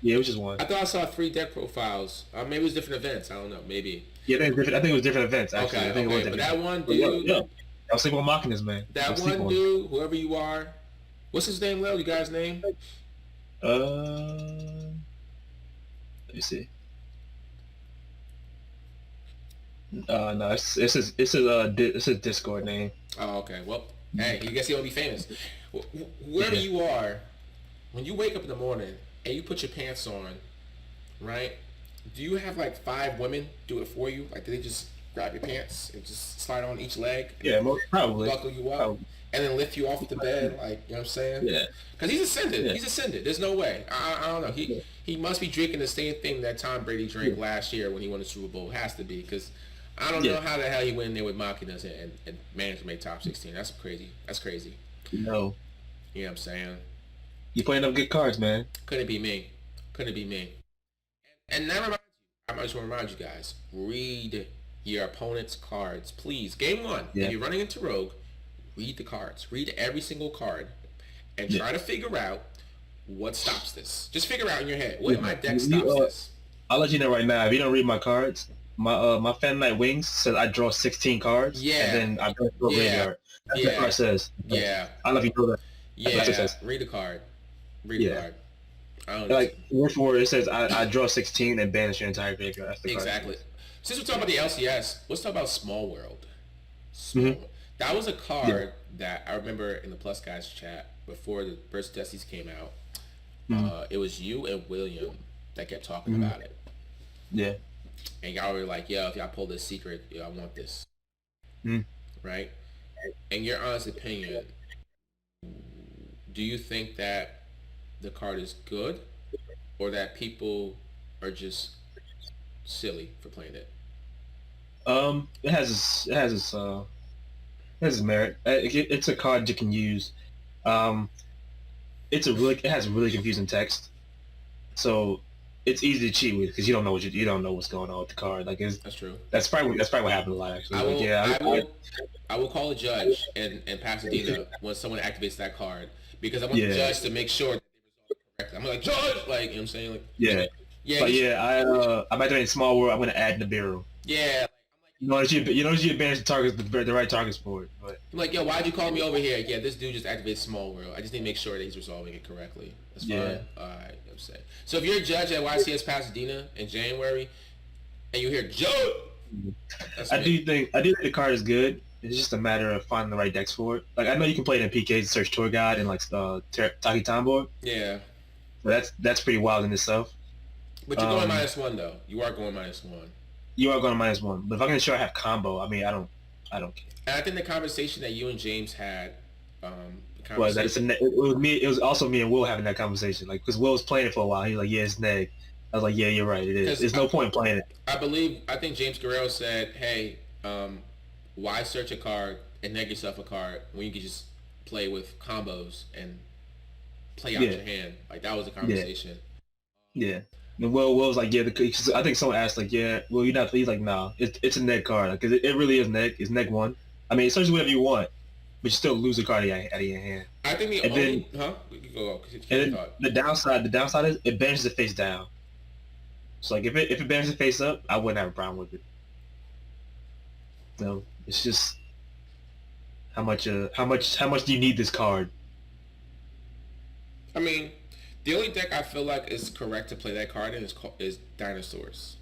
[SPEAKER 2] Yeah, it was just one.
[SPEAKER 1] I thought I saw 3 deck profiles. Maybe it was different events. I don't know. Maybe.
[SPEAKER 2] Yeah, I think it was different events. Actually.
[SPEAKER 1] Okay,
[SPEAKER 2] I think it was
[SPEAKER 1] but that one dude.
[SPEAKER 2] Yeah. I was thinking about Machinas, man.
[SPEAKER 1] That one dude, whoever you are, what's his name, Lil? You guy's name?
[SPEAKER 2] Let me see. No, it's his Discord name.
[SPEAKER 1] Oh, okay. Well, hey, you guess he'll be famous. Whoever you are, when you wake up in the morning and you put your pants on, right? Do you have like 5 women do it for you? Like, do they just grab your pants and just slide on each leg?
[SPEAKER 2] Yeah, probably.
[SPEAKER 1] Buckle you up and then lift you off the bed, like, you know what I'm saying?
[SPEAKER 2] Yeah.
[SPEAKER 1] Because he's ascended. Yeah. He's ascended. There's no way. I don't know. He must be drinking the same thing that Tom Brady drank last year when he won the Super Bowl. It has to be, because I don't know how the hell he went in there with Machinas and managed to make top 16. That's crazy. That's crazy.
[SPEAKER 2] No.
[SPEAKER 1] You know what I'm saying?
[SPEAKER 2] You playing up good cards, man.
[SPEAKER 1] Couldn't be me. And that reminds you, I just want to remind you guys, read your opponent's cards, please. Game 1, if you're running into Rogue, read the cards. Read every single card and try to figure out what stops this. Just figure out in your head, what in my deck stops this?
[SPEAKER 2] I'll let you know right now, if you don't read my cards, my Fan Night Wings says I draw 16 cards, and then I draw a graveyard. That's what the card says.
[SPEAKER 1] Yeah.
[SPEAKER 2] I don't know if you know that.
[SPEAKER 1] Yeah, read the card. Read the card. I don't know.
[SPEAKER 2] Like, word for word, it says I draw 16 and banish your entire graveyard. That's the
[SPEAKER 1] exactly.
[SPEAKER 2] Card.
[SPEAKER 1] Since we're talking about the LCS, let's talk about Small World. That was a card that I remember in the Plus Guys chat before the Burst Dusties came out. It was you and William that kept talking about it.
[SPEAKER 2] Yeah.
[SPEAKER 1] And y'all were like, yo, if y'all pull this secret, I want this. Right? In your honest opinion, do you think that the card is good, or that people are just silly for playing it?
[SPEAKER 2] It has its merit. It's a card you can use. It has really confusing text, so it's easy to cheat with because you don't know what's going on with the card. Like,
[SPEAKER 1] that's true.
[SPEAKER 2] That's probably what happened a lot, actually.
[SPEAKER 1] I will call a judge in Pasadena when someone activates that card, because I want the judge to make sure that they resolve it correctly. I'm like, judge, like, you know what I'm saying? Like,
[SPEAKER 2] I'm activating Small World. I'm gonna add Nibiru.
[SPEAKER 1] Yeah.
[SPEAKER 2] You notice you banish the targets, the right targets for it. But
[SPEAKER 1] I'm like, yo, why'd you call me over here? Yeah, this dude just activated Small World. I just need to make sure that he's resolving it correctly. That's fine. Alright, I'm saying. So if you're a judge at YCS Pasadena in January and you hear Joe,
[SPEAKER 2] I do think the card is good. It's just a matter of finding the right decks for it. Like, I know you can play it in PKs, search tour guide, and like Taki Tomboy.
[SPEAKER 1] Yeah.
[SPEAKER 2] But that's pretty wild in itself.
[SPEAKER 1] But you're going -1 though. You are going -1.
[SPEAKER 2] You are going -1, but if I can ensure I have combo, I mean, I don't care.
[SPEAKER 1] And I think the conversation that you and James had,
[SPEAKER 2] it was also me and Will having that conversation, like, because Will was playing it for a while. He was like, yeah, it's neg, I was like, yeah, you're right. It is. There's no point in playing it.
[SPEAKER 1] I think James Guerrero said, hey, why search a card and neg yourself a card when you can just play with combos and play out your hand? Like, that was the conversation.
[SPEAKER 2] Yeah. And Will was like, yeah, I think someone asked, like, yeah, well, you're not, he's like, no, it's a neg card. Because it really is neg. It's neg 1. I mean, it searches whatever you want, but you still lose a card out of your hand.
[SPEAKER 1] I think the only... Go.
[SPEAKER 2] And then the downside is it banishes it face down. So, like, if it banishes it face up, I wouldn't have a problem with it. So, it's just how much do you need this card?
[SPEAKER 1] I mean, the only deck I feel like is correct to play that card in is Dinosaurs.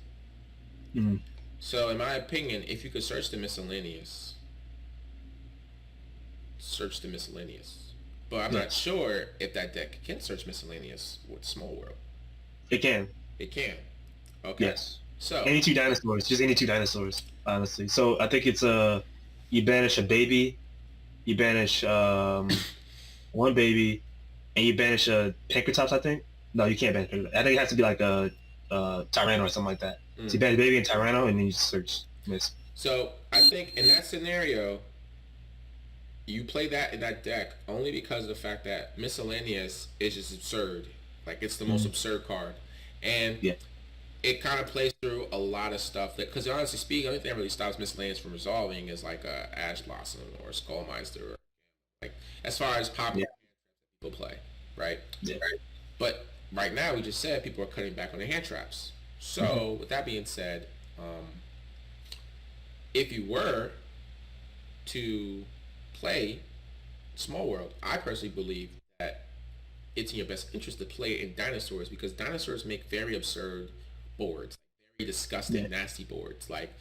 [SPEAKER 2] Mm-hmm.
[SPEAKER 1] So, in my opinion, if you could search the miscellaneous, search the miscellaneous. But I'm not sure if that deck can search miscellaneous with Small World.
[SPEAKER 2] It can.
[SPEAKER 1] It can. Okay.
[SPEAKER 2] Yes.
[SPEAKER 1] So
[SPEAKER 2] any 2 dinosaurs, just any 2 dinosaurs, honestly. So I think it's you banish a baby, you banish 1 baby, and you banish a Pancratops, I think. No, you can't banish. I think it has to be like a Tyranno or something like that. So you banish baby and Tyranno, and then you search miss.
[SPEAKER 1] So I think in that scenario, you play that in that deck only because of the fact that miscellaneous is just absurd. Like, it's the most absurd card, and it kind of plays through a lot of stuff. That, because honestly speaking, the only thing that really stops miscellaneous from resolving is like a Ash Blossom or Skullmeister, or like as far as popular people play, right?
[SPEAKER 2] Yeah.
[SPEAKER 1] Right. But right now, we just said people are cutting back on their hand traps. So with that being said, if you were to play Small World, I personally believe that it's in your best interest to play it in Dinosaurs, because Dinosaurs make very absurd boards, very disgusting, nasty boards, like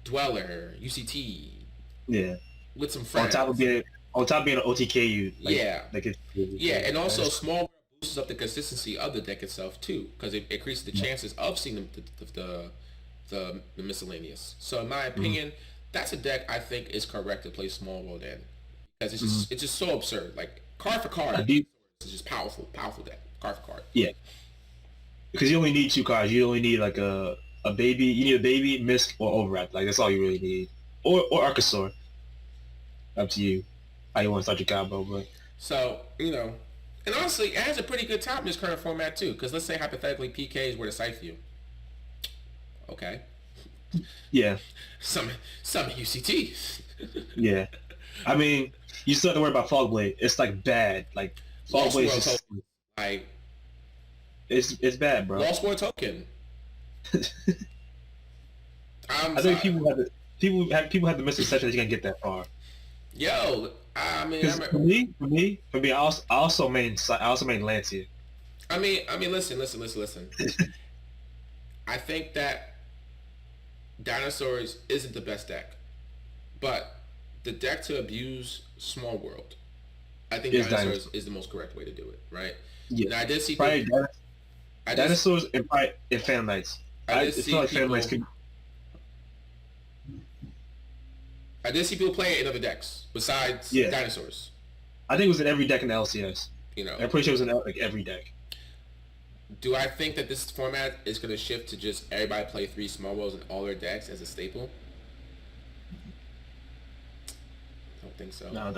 [SPEAKER 1] Dweller, UCT, with some friends. On
[SPEAKER 2] top of being an OTKU,
[SPEAKER 1] and also Small World boosts up the consistency of the deck itself too, because it increases the chances of seeing the miscellaneous. So in my opinion, that's a deck I think is correct to play Small World in, because it's just so absurd. Like, card for card, it's just powerful deck. Card for card.
[SPEAKER 2] Yeah. Because you only need 2 cards. You only need like a baby. You need a baby, Mist, or Overwrap. Like, that's all you really need. Or Archosaur. Up to you how you want to start your combo. But
[SPEAKER 1] so, and honestly, it has a pretty good time in this current format too. Because let's say hypothetically PKs were to Scythe you. Okay.
[SPEAKER 2] Yeah.
[SPEAKER 1] Some UCT.
[SPEAKER 2] Yeah. I mean, you still have to worry about Fogblade. It's like bad. Like, Fogblade is just,
[SPEAKER 1] like,
[SPEAKER 2] it's bad, bro.
[SPEAKER 1] Lost World Token.
[SPEAKER 2] I think people have the misconception that you can get that far.
[SPEAKER 1] Yo, I mean,
[SPEAKER 2] for me, I also main Lancia.
[SPEAKER 1] I mean, listen. I think that Dinosaurs isn't the best deck, but the deck to abuse Small World, I think Dinosaurs is the most correct way to do it, right?
[SPEAKER 2] Yeah.
[SPEAKER 1] Now, I did see
[SPEAKER 2] Dinosaurs and Phantom Knights. I
[SPEAKER 1] did see people play it in other decks besides Dinosaurs.
[SPEAKER 2] I think it was in every deck in the LCS. I'm pretty sure it was in like every deck.
[SPEAKER 1] Do I think that this format is going to shift to just everybody play 3 Small Worlds in all their decks as a staple? I don't think so.
[SPEAKER 2] No, I don't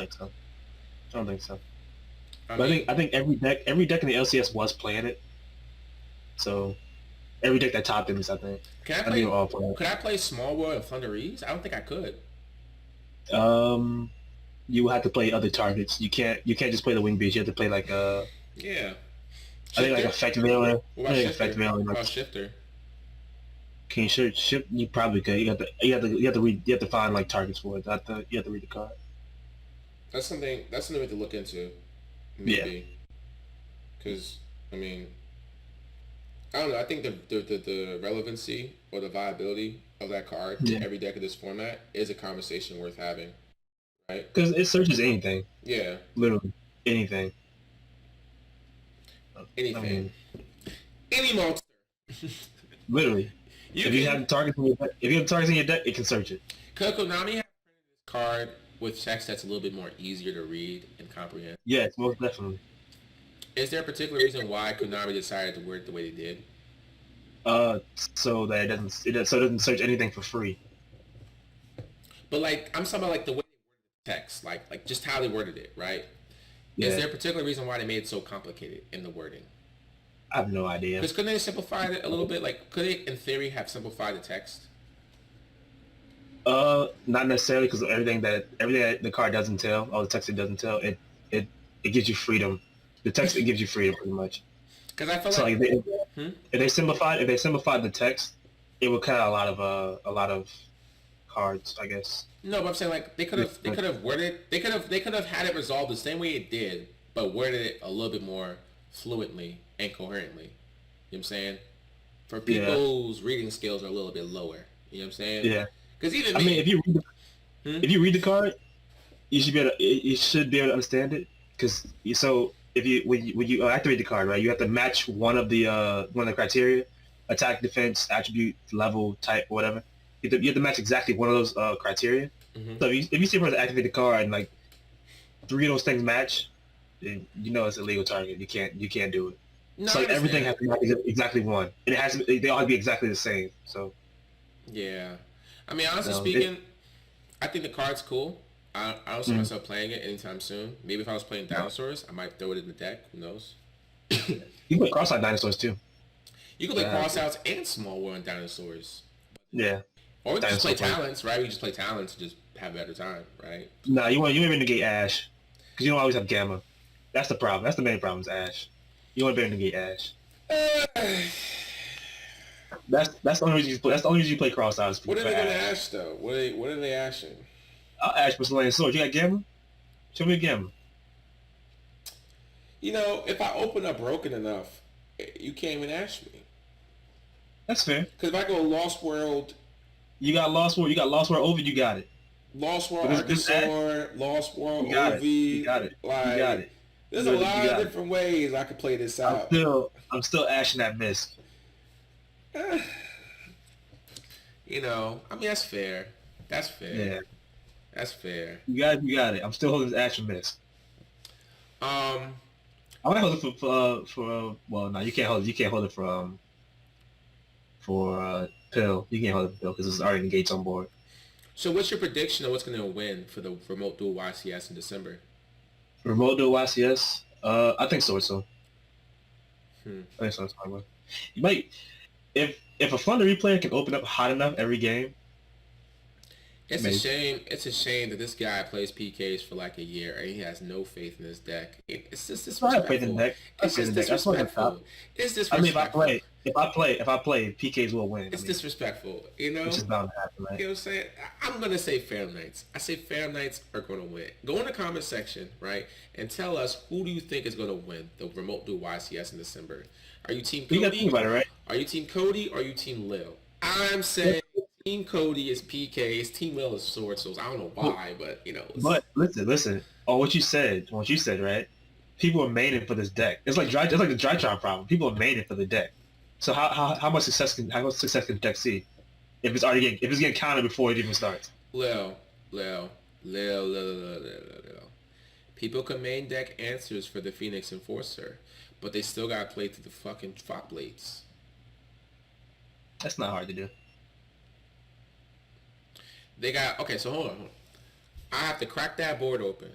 [SPEAKER 2] think so. I think every deck in the LCS was playing it. So every deck that topped them is, I think.
[SPEAKER 1] Could I play Small World and Thunderees? I don't think I could.
[SPEAKER 2] You will have to play other targets. You can't just play the Wing Beast. You have to play like I think like Effect Veiler.
[SPEAKER 1] What about Shifter?
[SPEAKER 2] Can you shift? You probably could. You have to find like targets for it. You have to read the card.
[SPEAKER 1] That's something we have to look into. Maybe. Because I mean, I don't know. I think the relevancy or the viability of that card in every deck of this format is a conversation worth having, right?
[SPEAKER 2] Because it searches anything.
[SPEAKER 1] Yeah.
[SPEAKER 2] Literally anything.
[SPEAKER 1] Anything. I mean, any monster.
[SPEAKER 2] Literally. If you have targets in your deck, it can search it.
[SPEAKER 1] Could Konami have printed this card with text that's a little bit more easier to read and comprehend?
[SPEAKER 2] Yes, most definitely.
[SPEAKER 1] Is there a particular reason why Konami decided to word it the way they did?
[SPEAKER 2] So that it doesn't search anything for free.
[SPEAKER 1] But like, I'm talking about like the way they worded the text, like just how they worded it, right?
[SPEAKER 2] Yeah.
[SPEAKER 1] Is there a particular reason why they made it so complicated in the wording?
[SPEAKER 2] I have no idea.
[SPEAKER 1] Because couldn't they simplify it a little bit? Like, could they, in theory, have simplified the text?
[SPEAKER 2] Not necessarily, because everything that the card doesn't tell, all the text it doesn't tell, it gives you freedom. The text it gives you freedom pretty much.
[SPEAKER 1] Because I feel
[SPEAKER 2] So
[SPEAKER 1] like,
[SPEAKER 2] if they simplified the text, it would cut out a lot of cards, I guess.
[SPEAKER 1] no, but I'm saying like they could have worded, they could have had it resolved the same way it did, but worded it a little bit more fluently and coherently. You know what I'm saying? For people's reading skills are a little bit lower. You know what I'm saying?
[SPEAKER 2] Yeah.
[SPEAKER 1] Because even
[SPEAKER 2] I mean, if you read the card, you should be able to understand it. Because when you activate the card, right, you have to match one of the criteria: attack, defense, attribute, level, type, whatever. You have to match exactly one of those criteria.
[SPEAKER 1] Mm-hmm.
[SPEAKER 2] So if you see a person activate the card and like 3 of those things match, then you know it's a legal target. You can't do it.
[SPEAKER 1] No,
[SPEAKER 2] So like everything has to match exactly one, and it has to, they all have to be exactly the same. So
[SPEAKER 1] yeah, I mean, honestly speaking, I think the card's cool. I don't see myself playing it anytime soon. Maybe if I was playing dinosaurs, I might throw it in the deck. Who knows?
[SPEAKER 2] you can play cross-eyed dinosaurs too.
[SPEAKER 1] You can play crossouts and small world dinosaurs.
[SPEAKER 2] Yeah.
[SPEAKER 1] Or we can just play talents, right? We just play talents and just have a better time, right?
[SPEAKER 2] Nah, you want to negate Ash, because you don't always have Gamma. That's the problem. That's the main problem is Ash. You want to be able to negate Ash. That's the only reason you play. That's the only reason you play cross-eyes.
[SPEAKER 1] What are they gonna ash though? What are they ashing?
[SPEAKER 2] I'll Ash Brazilian Sword. You got Gamma? Show me a Gamma.
[SPEAKER 1] You know, if I open up broken enough, you can't even ash me.
[SPEAKER 2] That's fair.
[SPEAKER 1] Because if I go Lost World,
[SPEAKER 2] you got Lost World. You got Lost World Over. You got it.
[SPEAKER 1] Lost World Arkansas, Lost World OV.
[SPEAKER 2] You got it.
[SPEAKER 1] Like,
[SPEAKER 2] you got it.
[SPEAKER 1] There's a lot of different ways I could play this out.
[SPEAKER 2] I'm still ashing that miss.
[SPEAKER 1] You know, I mean that's fair. That's fair.
[SPEAKER 2] Yeah.
[SPEAKER 1] That's fair.
[SPEAKER 2] You got it. I'm still holding this ash and miss. I might hold it for well, no, you can't hold it for Pill. You can't hold it for Pill because it's already engaged on board.
[SPEAKER 1] So what's your prediction of what's going to win for the remote dual YCS in December?
[SPEAKER 2] Remote dual YCS? I think so. I think so. You might, if a Thunder replayer can open up hot enough every game.
[SPEAKER 1] It's a shame. It's a shame that this guy plays PKs for like a year and he has no faith in his deck. It's just disrespectful. It's just disrespectful. It's disrespectful.
[SPEAKER 2] I mean, if I play, PKs will win.
[SPEAKER 1] It's disrespectful, you know.
[SPEAKER 2] Which is bound to happen, right?
[SPEAKER 1] You know what I'm saying? I'm gonna say Phantom Knights. I say Phantom Knights are gonna win. Go in the comment section, right, and tell us who do you think is gonna win the remote dual YCS in December. Are you team Codey?
[SPEAKER 2] You got to think about it, right?
[SPEAKER 1] Are you team Codey or are you team Lil? I'm saying Team Codey is PKs, Team Lil is Sword Souls. I don't know why, but you know.
[SPEAKER 2] But listen. On what you said, right? People are maining for this deck. It's like the Drytron problem. People are maining for the deck. So how much success can the deck see if it's getting counted before it even starts?
[SPEAKER 1] Lil. People can main deck answers for the Phoenix Enforcer, but they still gotta play through the fucking Fop Blades.
[SPEAKER 2] That's not hard to do.
[SPEAKER 1] They got so hold on. I have to crack that board open,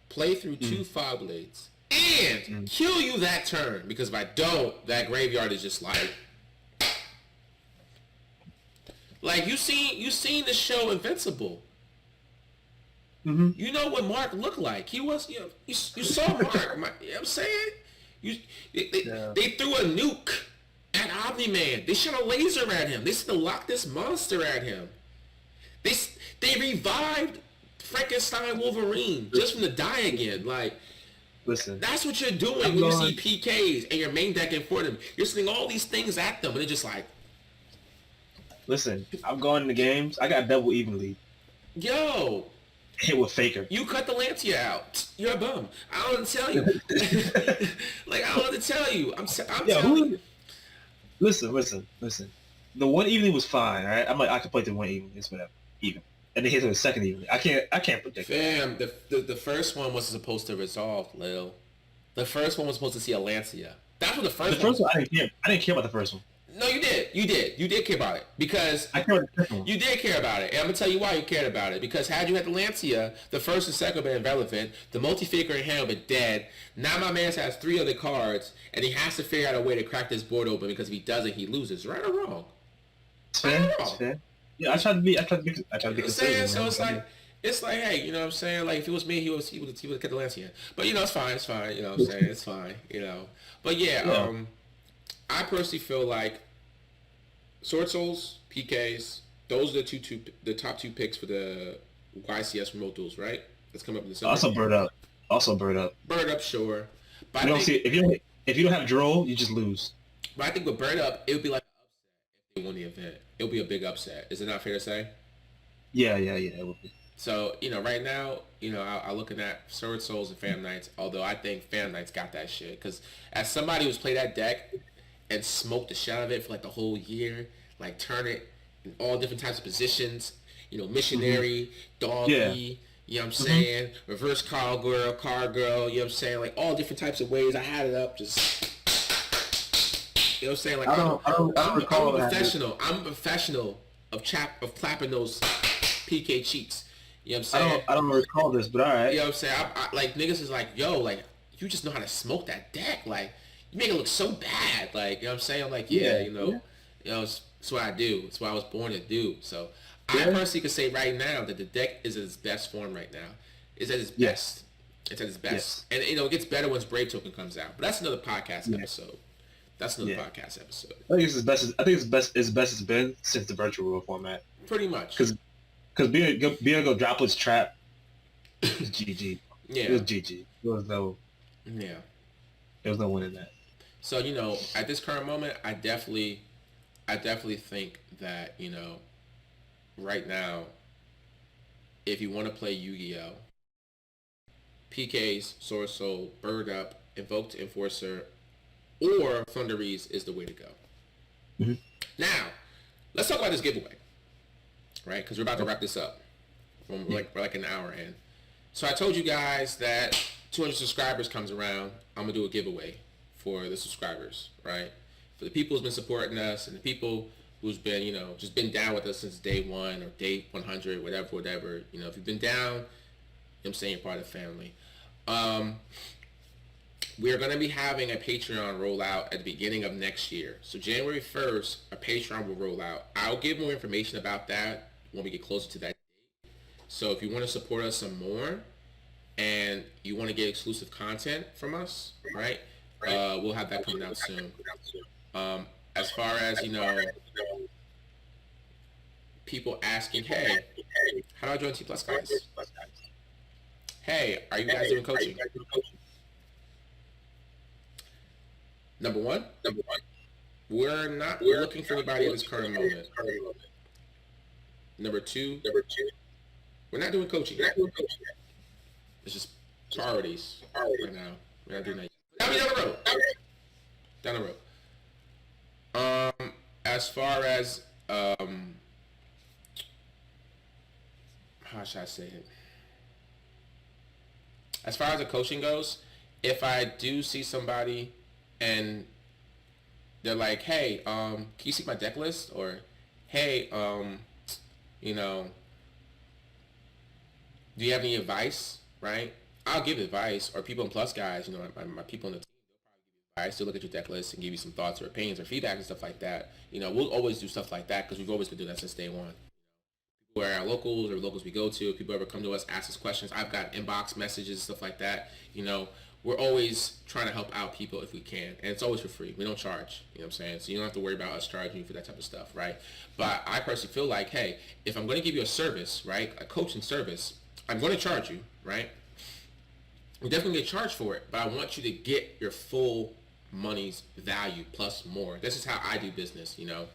[SPEAKER 1] play through 2 Fog Blades, and kill you that turn, because if I don't, that graveyard is just like you seen the show Invincible.
[SPEAKER 2] Mm-hmm.
[SPEAKER 1] You know what Mark looked like. He was you saw Mark. You know what I'm saying? They threw a nuke at Omni-Man. They shot a laser at him. They sent a Loch Ness Monster at him. They revived Frankenstein Wolverine just from the die again. Like,
[SPEAKER 2] listen,
[SPEAKER 1] that's what you're doing when you see PKs and your main decking for them. You're sending all these things at them, and they're just like,
[SPEAKER 2] listen, I'm going to games. I got double evenly.
[SPEAKER 1] Yo.
[SPEAKER 2] Hit with Faker.
[SPEAKER 1] You cut the Lancia out. You're a bum. I don't know what to tell you. Like, I don't know what to tell you. I'm telling you.
[SPEAKER 2] Listen. The one evening was fine, all right? I could play the one evening. It's whatever. Even. And then hit the second evening. I can't predict
[SPEAKER 1] Fam, the first one was supposed to resolve, Lil. The first one was supposed to see a Lancia. That's what the first one
[SPEAKER 2] I didn't care about the first one.
[SPEAKER 1] No, you did. You did care about it because
[SPEAKER 2] I care about the
[SPEAKER 1] you did care about it, and I'm gonna tell you why you cared about it. Because had you had the Lancia, the first and second been irrelevant. The multi-figure in hand been dead. Now my man has 3 other cards, and he has to figure out a way to crack this board open. Because if he doesn't, he loses. Right or wrong?
[SPEAKER 2] It's fair. It's fair. Yeah, I tried to be considerate.
[SPEAKER 1] So it's like, hey, you know what I'm saying? Like if it was me, he would have kept the Lancia. But you know, it's fine. You know what I'm saying? It's fine. You know. But yeah. I personally feel like Sword Souls, PKs, those are the top 2 picks for the YCS remote duels, right? That's coming up in December.
[SPEAKER 2] Also Bird Up.
[SPEAKER 1] Bird Up, sure. But
[SPEAKER 2] if you don't have Droll, you just lose.
[SPEAKER 1] But I think with Bird Up, it would be like an upset if they won the event. It would be a big upset. Is it not fair to say?
[SPEAKER 2] Yeah, it would be.
[SPEAKER 1] So, you know, right now, you know, I'm looking at Sword Souls and Phantom Knights, although I think Phantom Knights got that shit. Because as somebody who's played that deck and smoked the shit out of it for like the whole year, like turn it in all different types of positions, you know, missionary, doggy, you know what I'm saying, reverse car girl, you know what I'm saying, like all different types of ways. I had it up, just, you know what I'm saying, like I'm a professional. I'm a professional of clapping those PK cheeks. You know what I'm saying?
[SPEAKER 2] I don't recall this, but all right.
[SPEAKER 1] You know what I'm saying? I like niggas is like, yo, like you just know how to smoke that deck, like. You make it look so bad, like, you know what I'm saying? I'm like, you know, it's what I do. It's what I was born to do. So I personally can say right now that the deck is at its best form right now. It's at its best. It's at its best. And, you know, it gets better once Brave Token comes out. But that's another podcast episode. That's another podcast episode.
[SPEAKER 2] I think it's best it's been since the virtual world format.
[SPEAKER 1] Pretty much.
[SPEAKER 2] Because being a droplets trap was GG.
[SPEAKER 1] Yeah.
[SPEAKER 2] It was GG. There was no winning that.
[SPEAKER 1] So, you know, at this current moment, I definitely think that, you know, right now, if you want to play Yu-Gi-Oh, PKs, Sword Soul, Bird Up, Invoked Enforcer, or Thunderease is the way to go. Mm-hmm. Now, let's talk about this giveaway, right? Because we're about to wrap this up. We're like an hour in. So I told you guys that 200 subscribers comes around, I'm going to do a giveaway for the subscribers, right? For the people who's been supporting us and the people who's been, you know, just been down with us since day 1 or day 100, whatever. You know, if you've been down, you know what I'm saying, you're part of the family. We are going to be having a Patreon rollout at the beginning of next year. So January 1st, a Patreon will roll out. I'll give more information about that when we get closer to that date. So if you want to support us some more and you want to get exclusive content from us, right? We'll have that coming out soon. As far as, you know, people asking, hey, how do I join T Plus Guys? Hey, are you guys doing coaching? Number one, we're not looking for anybody at this current moment. Number two, we're not doing coaching yet. It's just priorities right now. We're not doing that yet. Down the road. As far as how should I say it? As far as the coaching goes, if I do see somebody and they're like, hey, can you see my deck list? Or, hey, you know, do you have any advice, right? I'll give advice, or people in Plus Guys, you know, my people in the team, they'll probably give you advice. They'll look at your deck list and give you some thoughts or opinions or feedback and stuff like that. You know, we'll always do stuff like that because we've always been doing that since day one. People are our locals or locals we go to. If people ever come to us, ask us questions. I've got inbox messages, stuff like that. You know, we're always trying to help out people if we can. And it's always for free. We don't charge. You know what I'm saying? So you don't have to worry about us charging you for that type of stuff, right? But I personally feel like, hey, if I'm going to give you a service, right, a coaching service, I'm going to charge you, right? I'm definitely going to charge for it, but I want you to get your full money's value plus more. This is how I do business, you know.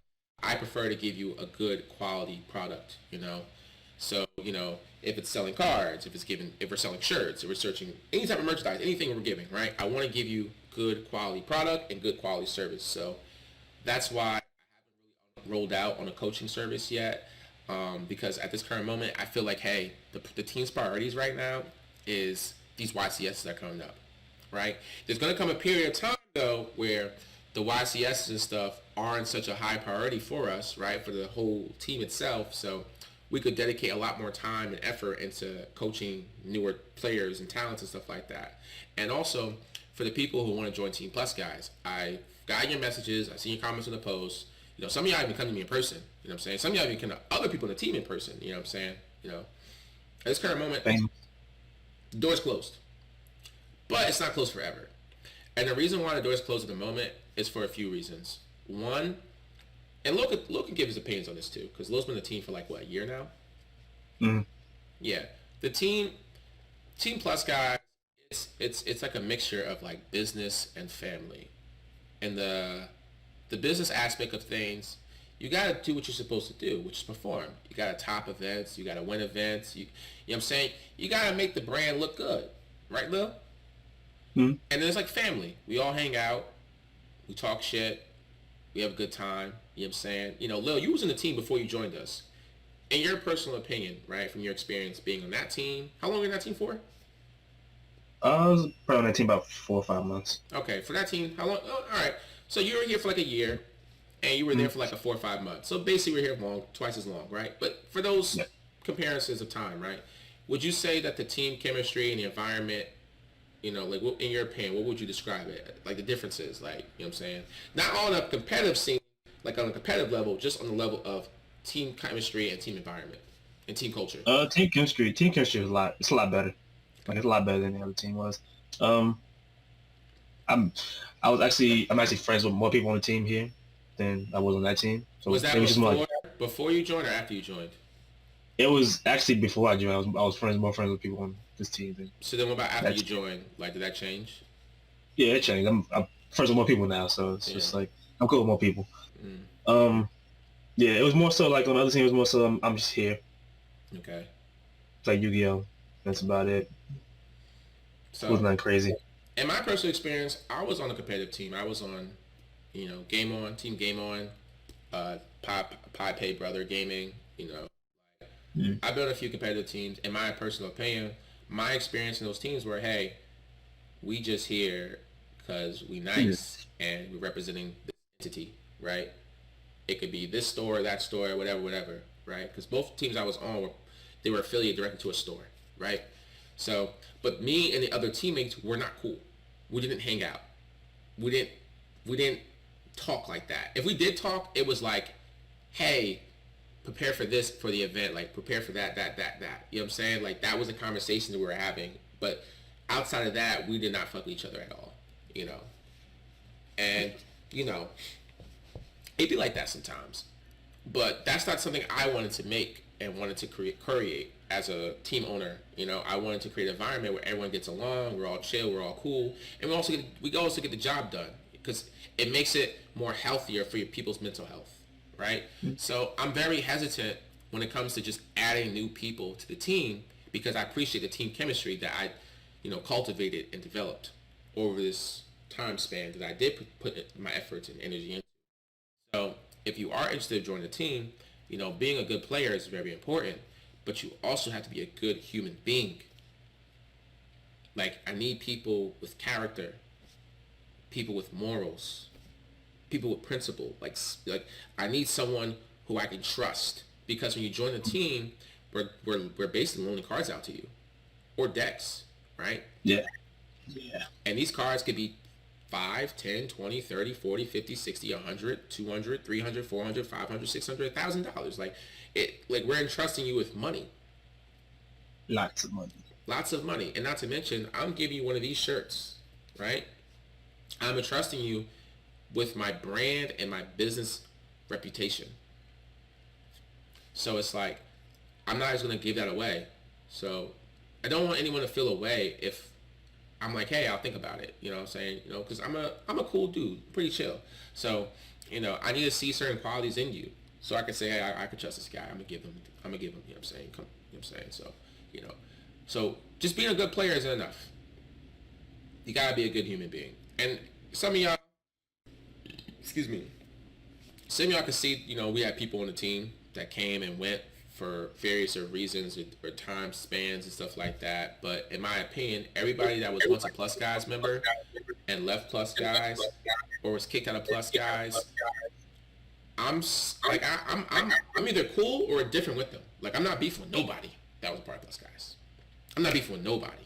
[SPEAKER 1] I prefer to give you a good quality product, you know. So, you know, if it's selling cards, if we're selling shirts, if we're searching any type of merchandise, anything we're giving, right? I want to give you good quality product and good quality service. So that's why I haven't really rolled out on a coaching service yet, because at this current moment, I feel like, hey, the team's priorities right now is these YCSs that are coming up, right? There's going to come a period of time, though, where the YCS and stuff aren't such a high priority for us, right? For the whole team itself. So we could dedicate a lot more time and effort into coaching newer players and talents and stuff like that. And also for the people who want to join Team Plus guys, I got your messages. I seen your comments on the post. You know, some of y'all even come to me in person. You know what I'm saying? Some of y'all even come to other people in the team in person. You know what I'm saying? You know, at this current moment, the door's closed. But it's not closed forever. And the reason why the door's closed at the moment is for a few reasons. One, and Lo can give his opinions on this too, because Lo's been the team for like, what, a year now?
[SPEAKER 2] Mm-hmm.
[SPEAKER 1] Yeah. The Team Plus guys, it's like a mixture of like business and family. And the business aspect of things, you got to do what you're supposed to do, which is perform. You got to top events. You got to win events. You know what I'm saying? You got to make the brand look good. Right, Lil?
[SPEAKER 2] Mm-hmm.
[SPEAKER 1] And then it's like family. We all hang out. We talk shit. We have a good time. You know what I'm saying? You know, Lil, you was in the team before you joined us. In your personal opinion, right, from your experience being on that team, how long were you on that team for?
[SPEAKER 2] I was probably on that team about 4 or 5 months.
[SPEAKER 1] Okay, for that team, how long? Oh, all right. So you were here for like a year, and you were there for like a 4 or 5 months. So basically, we're here twice as long, right? But for those comparisons of time, right, would you say that the team chemistry and the environment, you know, like in your opinion, what would you describe it? Like the differences, like, you know what I'm saying? Not on a competitive scene, like on a competitive level, just on the level of team chemistry and team environment and team culture.
[SPEAKER 2] Team chemistry is it's a lot better. Like, it's a lot better than the other team was. I'm actually friends with more people on the team here than I was on that team. So
[SPEAKER 1] was that before you joined or after you joined?
[SPEAKER 2] It was actually before I joined. I was more friends with people on this team.
[SPEAKER 1] So then what about after you joined? Like, did that change?
[SPEAKER 2] Yeah, it changed. I'm friends with more people now, so it's just like I'm cool with more people. Yeah, it was more so like on the other team. It was more so I'm just here.
[SPEAKER 1] Okay.
[SPEAKER 2] It's like Yu-Gi-Oh. That's about it. So it was nothing crazy.
[SPEAKER 1] In my personal experience, I was on a competitive team. I was on, you know, Team Game On, Pi Pay Brother Gaming. You know, I built a few competitive teams. In my personal opinion, my experience in those teams were, hey, we just here because we nice and we're representing this entity, right? It could be this store, that store, whatever, right? Because both teams I was on they were affiliated directly to a store, right? So, but me and the other teammates were not cool. We didn't hang out. We didn't talk like that. If we did talk, it was like, hey, prepare for this for the event, like prepare for that. You know what I'm saying? Like that was a conversation that we were having. But outside of that, we did not fuck with each other at all, you know. And, you know, it'd be like that sometimes. But that's not something I wanted to make and wanted to create as a team owner. You know, I wanted to create an environment where everyone gets along, we're all chill, we're all cool, and we also get the job done because it makes it more healthier for your people's mental health, right? So I'm very hesitant when it comes to just adding new people to the team because I appreciate the team chemistry that I, you know, cultivated and developed over this time span that I did put my efforts and energy into. So if you are interested in joining the team, you know, being a good player is very important, but you also have to be a good human being. Like, I need people with character, people with morals, people with principle. Like I need someone who I can trust because when you join the team, we're basically loaning cards out to you or decks, right?
[SPEAKER 2] Yeah.
[SPEAKER 1] And these cards could be 5, 10, 20, 30, 40, 50, 60, 100, 200, 300, 400, 500, 600, $1,000. Like we're entrusting you with money.
[SPEAKER 2] Lots of money.
[SPEAKER 1] And not to mention, I'm giving you one of these shirts, right? I'm entrusting you with my brand and my business reputation. So it's like, I'm not just going to give that away. So I don't want anyone to feel away if I'm like, hey, I'll think about it. You know what I'm saying? You know, because I'm a cool dude, pretty chill. So, you know, I need to see certain qualities in you, so I can say, hey, I can trust this guy. I'm gonna give him. You know what I'm saying? You know what I'm saying? So, you know, so just being a good player isn't enough. You gotta be a good human being. And some of y'all, excuse me, some of y'all can see, you know, we had people on the team that came and went for various reasons or time spans and stuff like that. But in my opinion, everybody that was once a Plus Guys member and left Plus Guys or was kicked out of Plus Guys, I'm either cool or different with them. Like, I'm not beefing with nobody that was a part of Plus Guys. I'm not beefing with nobody. You know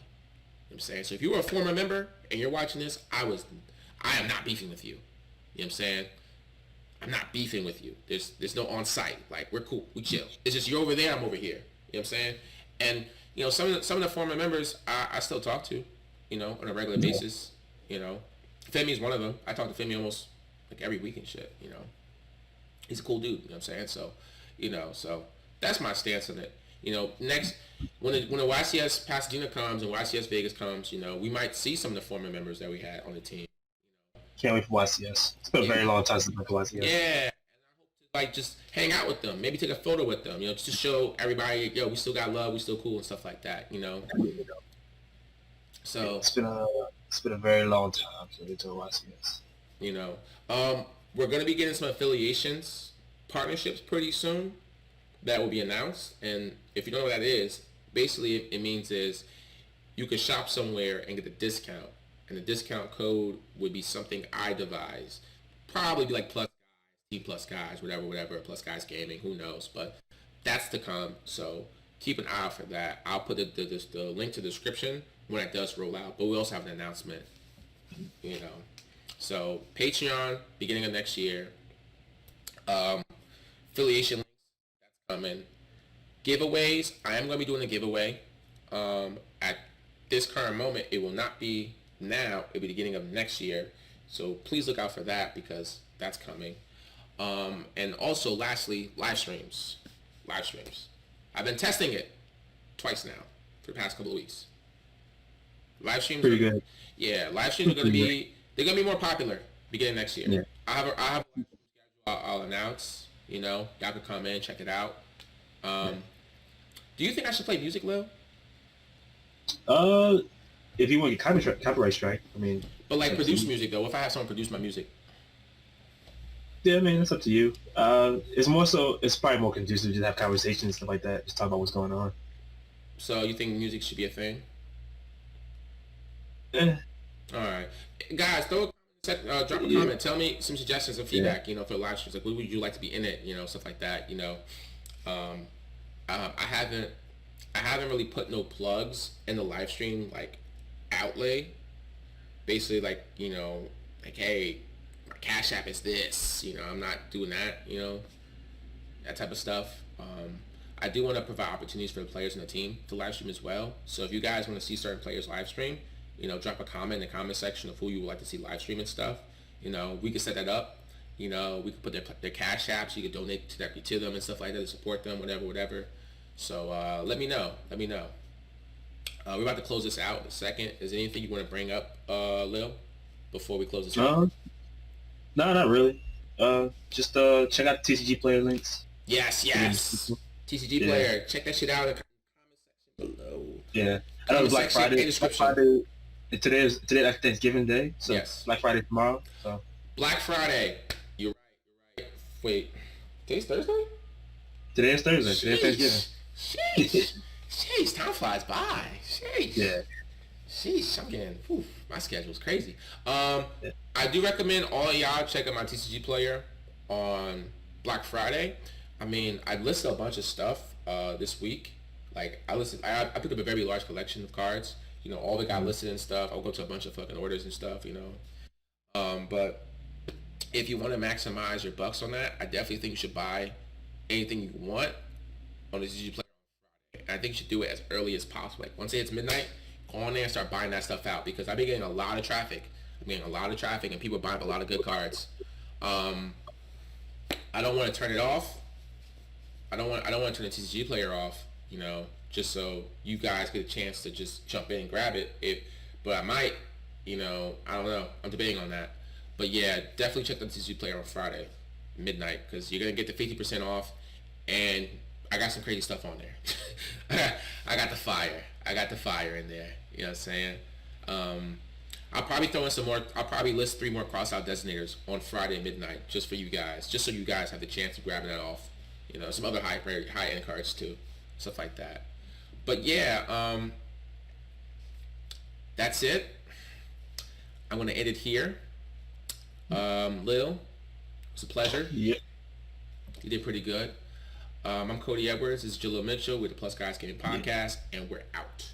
[SPEAKER 1] what I'm saying? So if you were a former member and you're watching this, I am not beefing with you. You know what I'm saying? I'm not beefing with you. There's no on site. Like, we're cool. We chill. It's just you're over there, I'm over here. You know what I'm saying? And you know, some of the former members I still talk to, you know, on a regular basis. You know, Femi's one of them. I talk to Femi almost like every week and shit. You know, he's a cool dude. You know what I'm saying? So, you know, so that's my stance on it. You know, next when the YCS Pasadena comes and YCS Vegas comes, you know, we might see some of the former members that we had on the team.
[SPEAKER 2] Can't wait for YCS. It's been a very long time since I've been to YCS.
[SPEAKER 1] Yeah. Like, just hang out with them, maybe take a photo with them, you know, just to show everybody, yo, we still got love, we still cool and stuff like that, you know. So
[SPEAKER 2] it's been a very long time to get to YCS.
[SPEAKER 1] You know, we're gonna be getting some affiliations, partnerships pretty soon that will be announced. And if you don't know what that is, basically it means is you can shop somewhere and get a discount, and the discount code would be something I devised, probably be like Plus Guys, whatever, Plus Guys Gaming, who knows, but that's to come, so keep an eye out for that. I'll put the link to the description when it does roll out, but we also have an announcement, you know. So Patreon, beginning of next year, affiliation links, that's coming. Giveaways, I am going to be doing a giveaway. At this current moment, it will not be now, it'll be the beginning of next year, so please look out for that because that's coming. And also, lastly, live streams. I've been testing it twice now for the past couple of weeks. Live streams,
[SPEAKER 2] pretty good.
[SPEAKER 1] Yeah, live streams are going to be more popular beginning next year.
[SPEAKER 2] Yeah.
[SPEAKER 1] I have a live stream schedule I'll announce. You know, y'all can come in, check it out. Do you think I should play music, Lil?
[SPEAKER 2] If you want to copyright strike, I mean.
[SPEAKER 1] But like produce music though. If I have someone produce my music.
[SPEAKER 2] Yeah, I mean, it's up to you. It's probably more conducive to just have conversations and stuff like that. Just talk about what's going on.
[SPEAKER 1] So you think music should be a thing?
[SPEAKER 2] Eh.
[SPEAKER 1] All right, guys, drop a comment. Tell me some suggestions and feedback. You know, for live streams, like what would you like to be in it? You know, stuff like that. You know, I haven't really put no plugs in the live stream like outlay. Basically, like, you know, like, hey, my Cash App is this. You know, I'm not doing that. You know, that type of stuff. I do want to provide opportunities for the players in the team to live stream as well. So if you guys want to see certain players live stream, you know, drop a comment in the comment section of who you would like to see live stream and stuff. You know, we can set that up. You know, we can put their Cash Apps. You can donate directly to them and stuff like that to support them, whatever. So let me know. We're about to close this out in a second. Is there anything you want to bring up, Lil, before we close this out?
[SPEAKER 2] No, not really. Just check out the TCG player links.
[SPEAKER 1] Yes. TCG player. Check that shit out in the comment section below.
[SPEAKER 2] Yeah. I know it's Black Friday. Today after Thanksgiving Day, so yes. Black Friday tomorrow. So
[SPEAKER 1] Black Friday. You're right. Wait, today's Thursday?
[SPEAKER 2] Today is Thursday. Today is Thanksgiving.
[SPEAKER 1] Sheesh, time flies by. Sheesh.
[SPEAKER 2] Yeah.
[SPEAKER 1] Sheesh, I'm getting, my schedule's crazy. I do recommend all y'all check out my TCG player on Black Friday. I mean, I listed a bunch of stuff this week. Like, I picked up a very large collection of cards. You know, all the got listed and stuff. I'll go to a bunch of fucking orders and stuff, you know. But if you want to maximize your bucks on that, I definitely think you should buy anything you want on the TCG player on Friday. And I think you should do it as early as possible. Like, once it's midnight, go on there and start buying that stuff out, because I've been getting a lot of traffic. And people are buying a lot of good cards. I don't want to turn it off. I don't want to turn the TCG player off, you know, just so you guys get a chance to just jump in and grab it. But I might, you know, I don't know. I'm debating on that. But yeah, definitely check the TCG player on Friday, midnight, because you're going to get the 50% off, and I got some crazy stuff on there. I got the fire in there. You know what I'm saying? I'll probably throw in some more. I'll probably list 3 more cross-out designators on Friday midnight just for you guys, just so you guys have the chance to grab that off. You know, some other high-end cards too, stuff like that. But yeah, that's it. I'm gonna end it here. Lil, it's a pleasure.
[SPEAKER 2] Yep.
[SPEAKER 1] You did pretty good. I'm Codey Edwards. This is Jalil Mitchell with the Plus Guys Game Podcast, and we're out.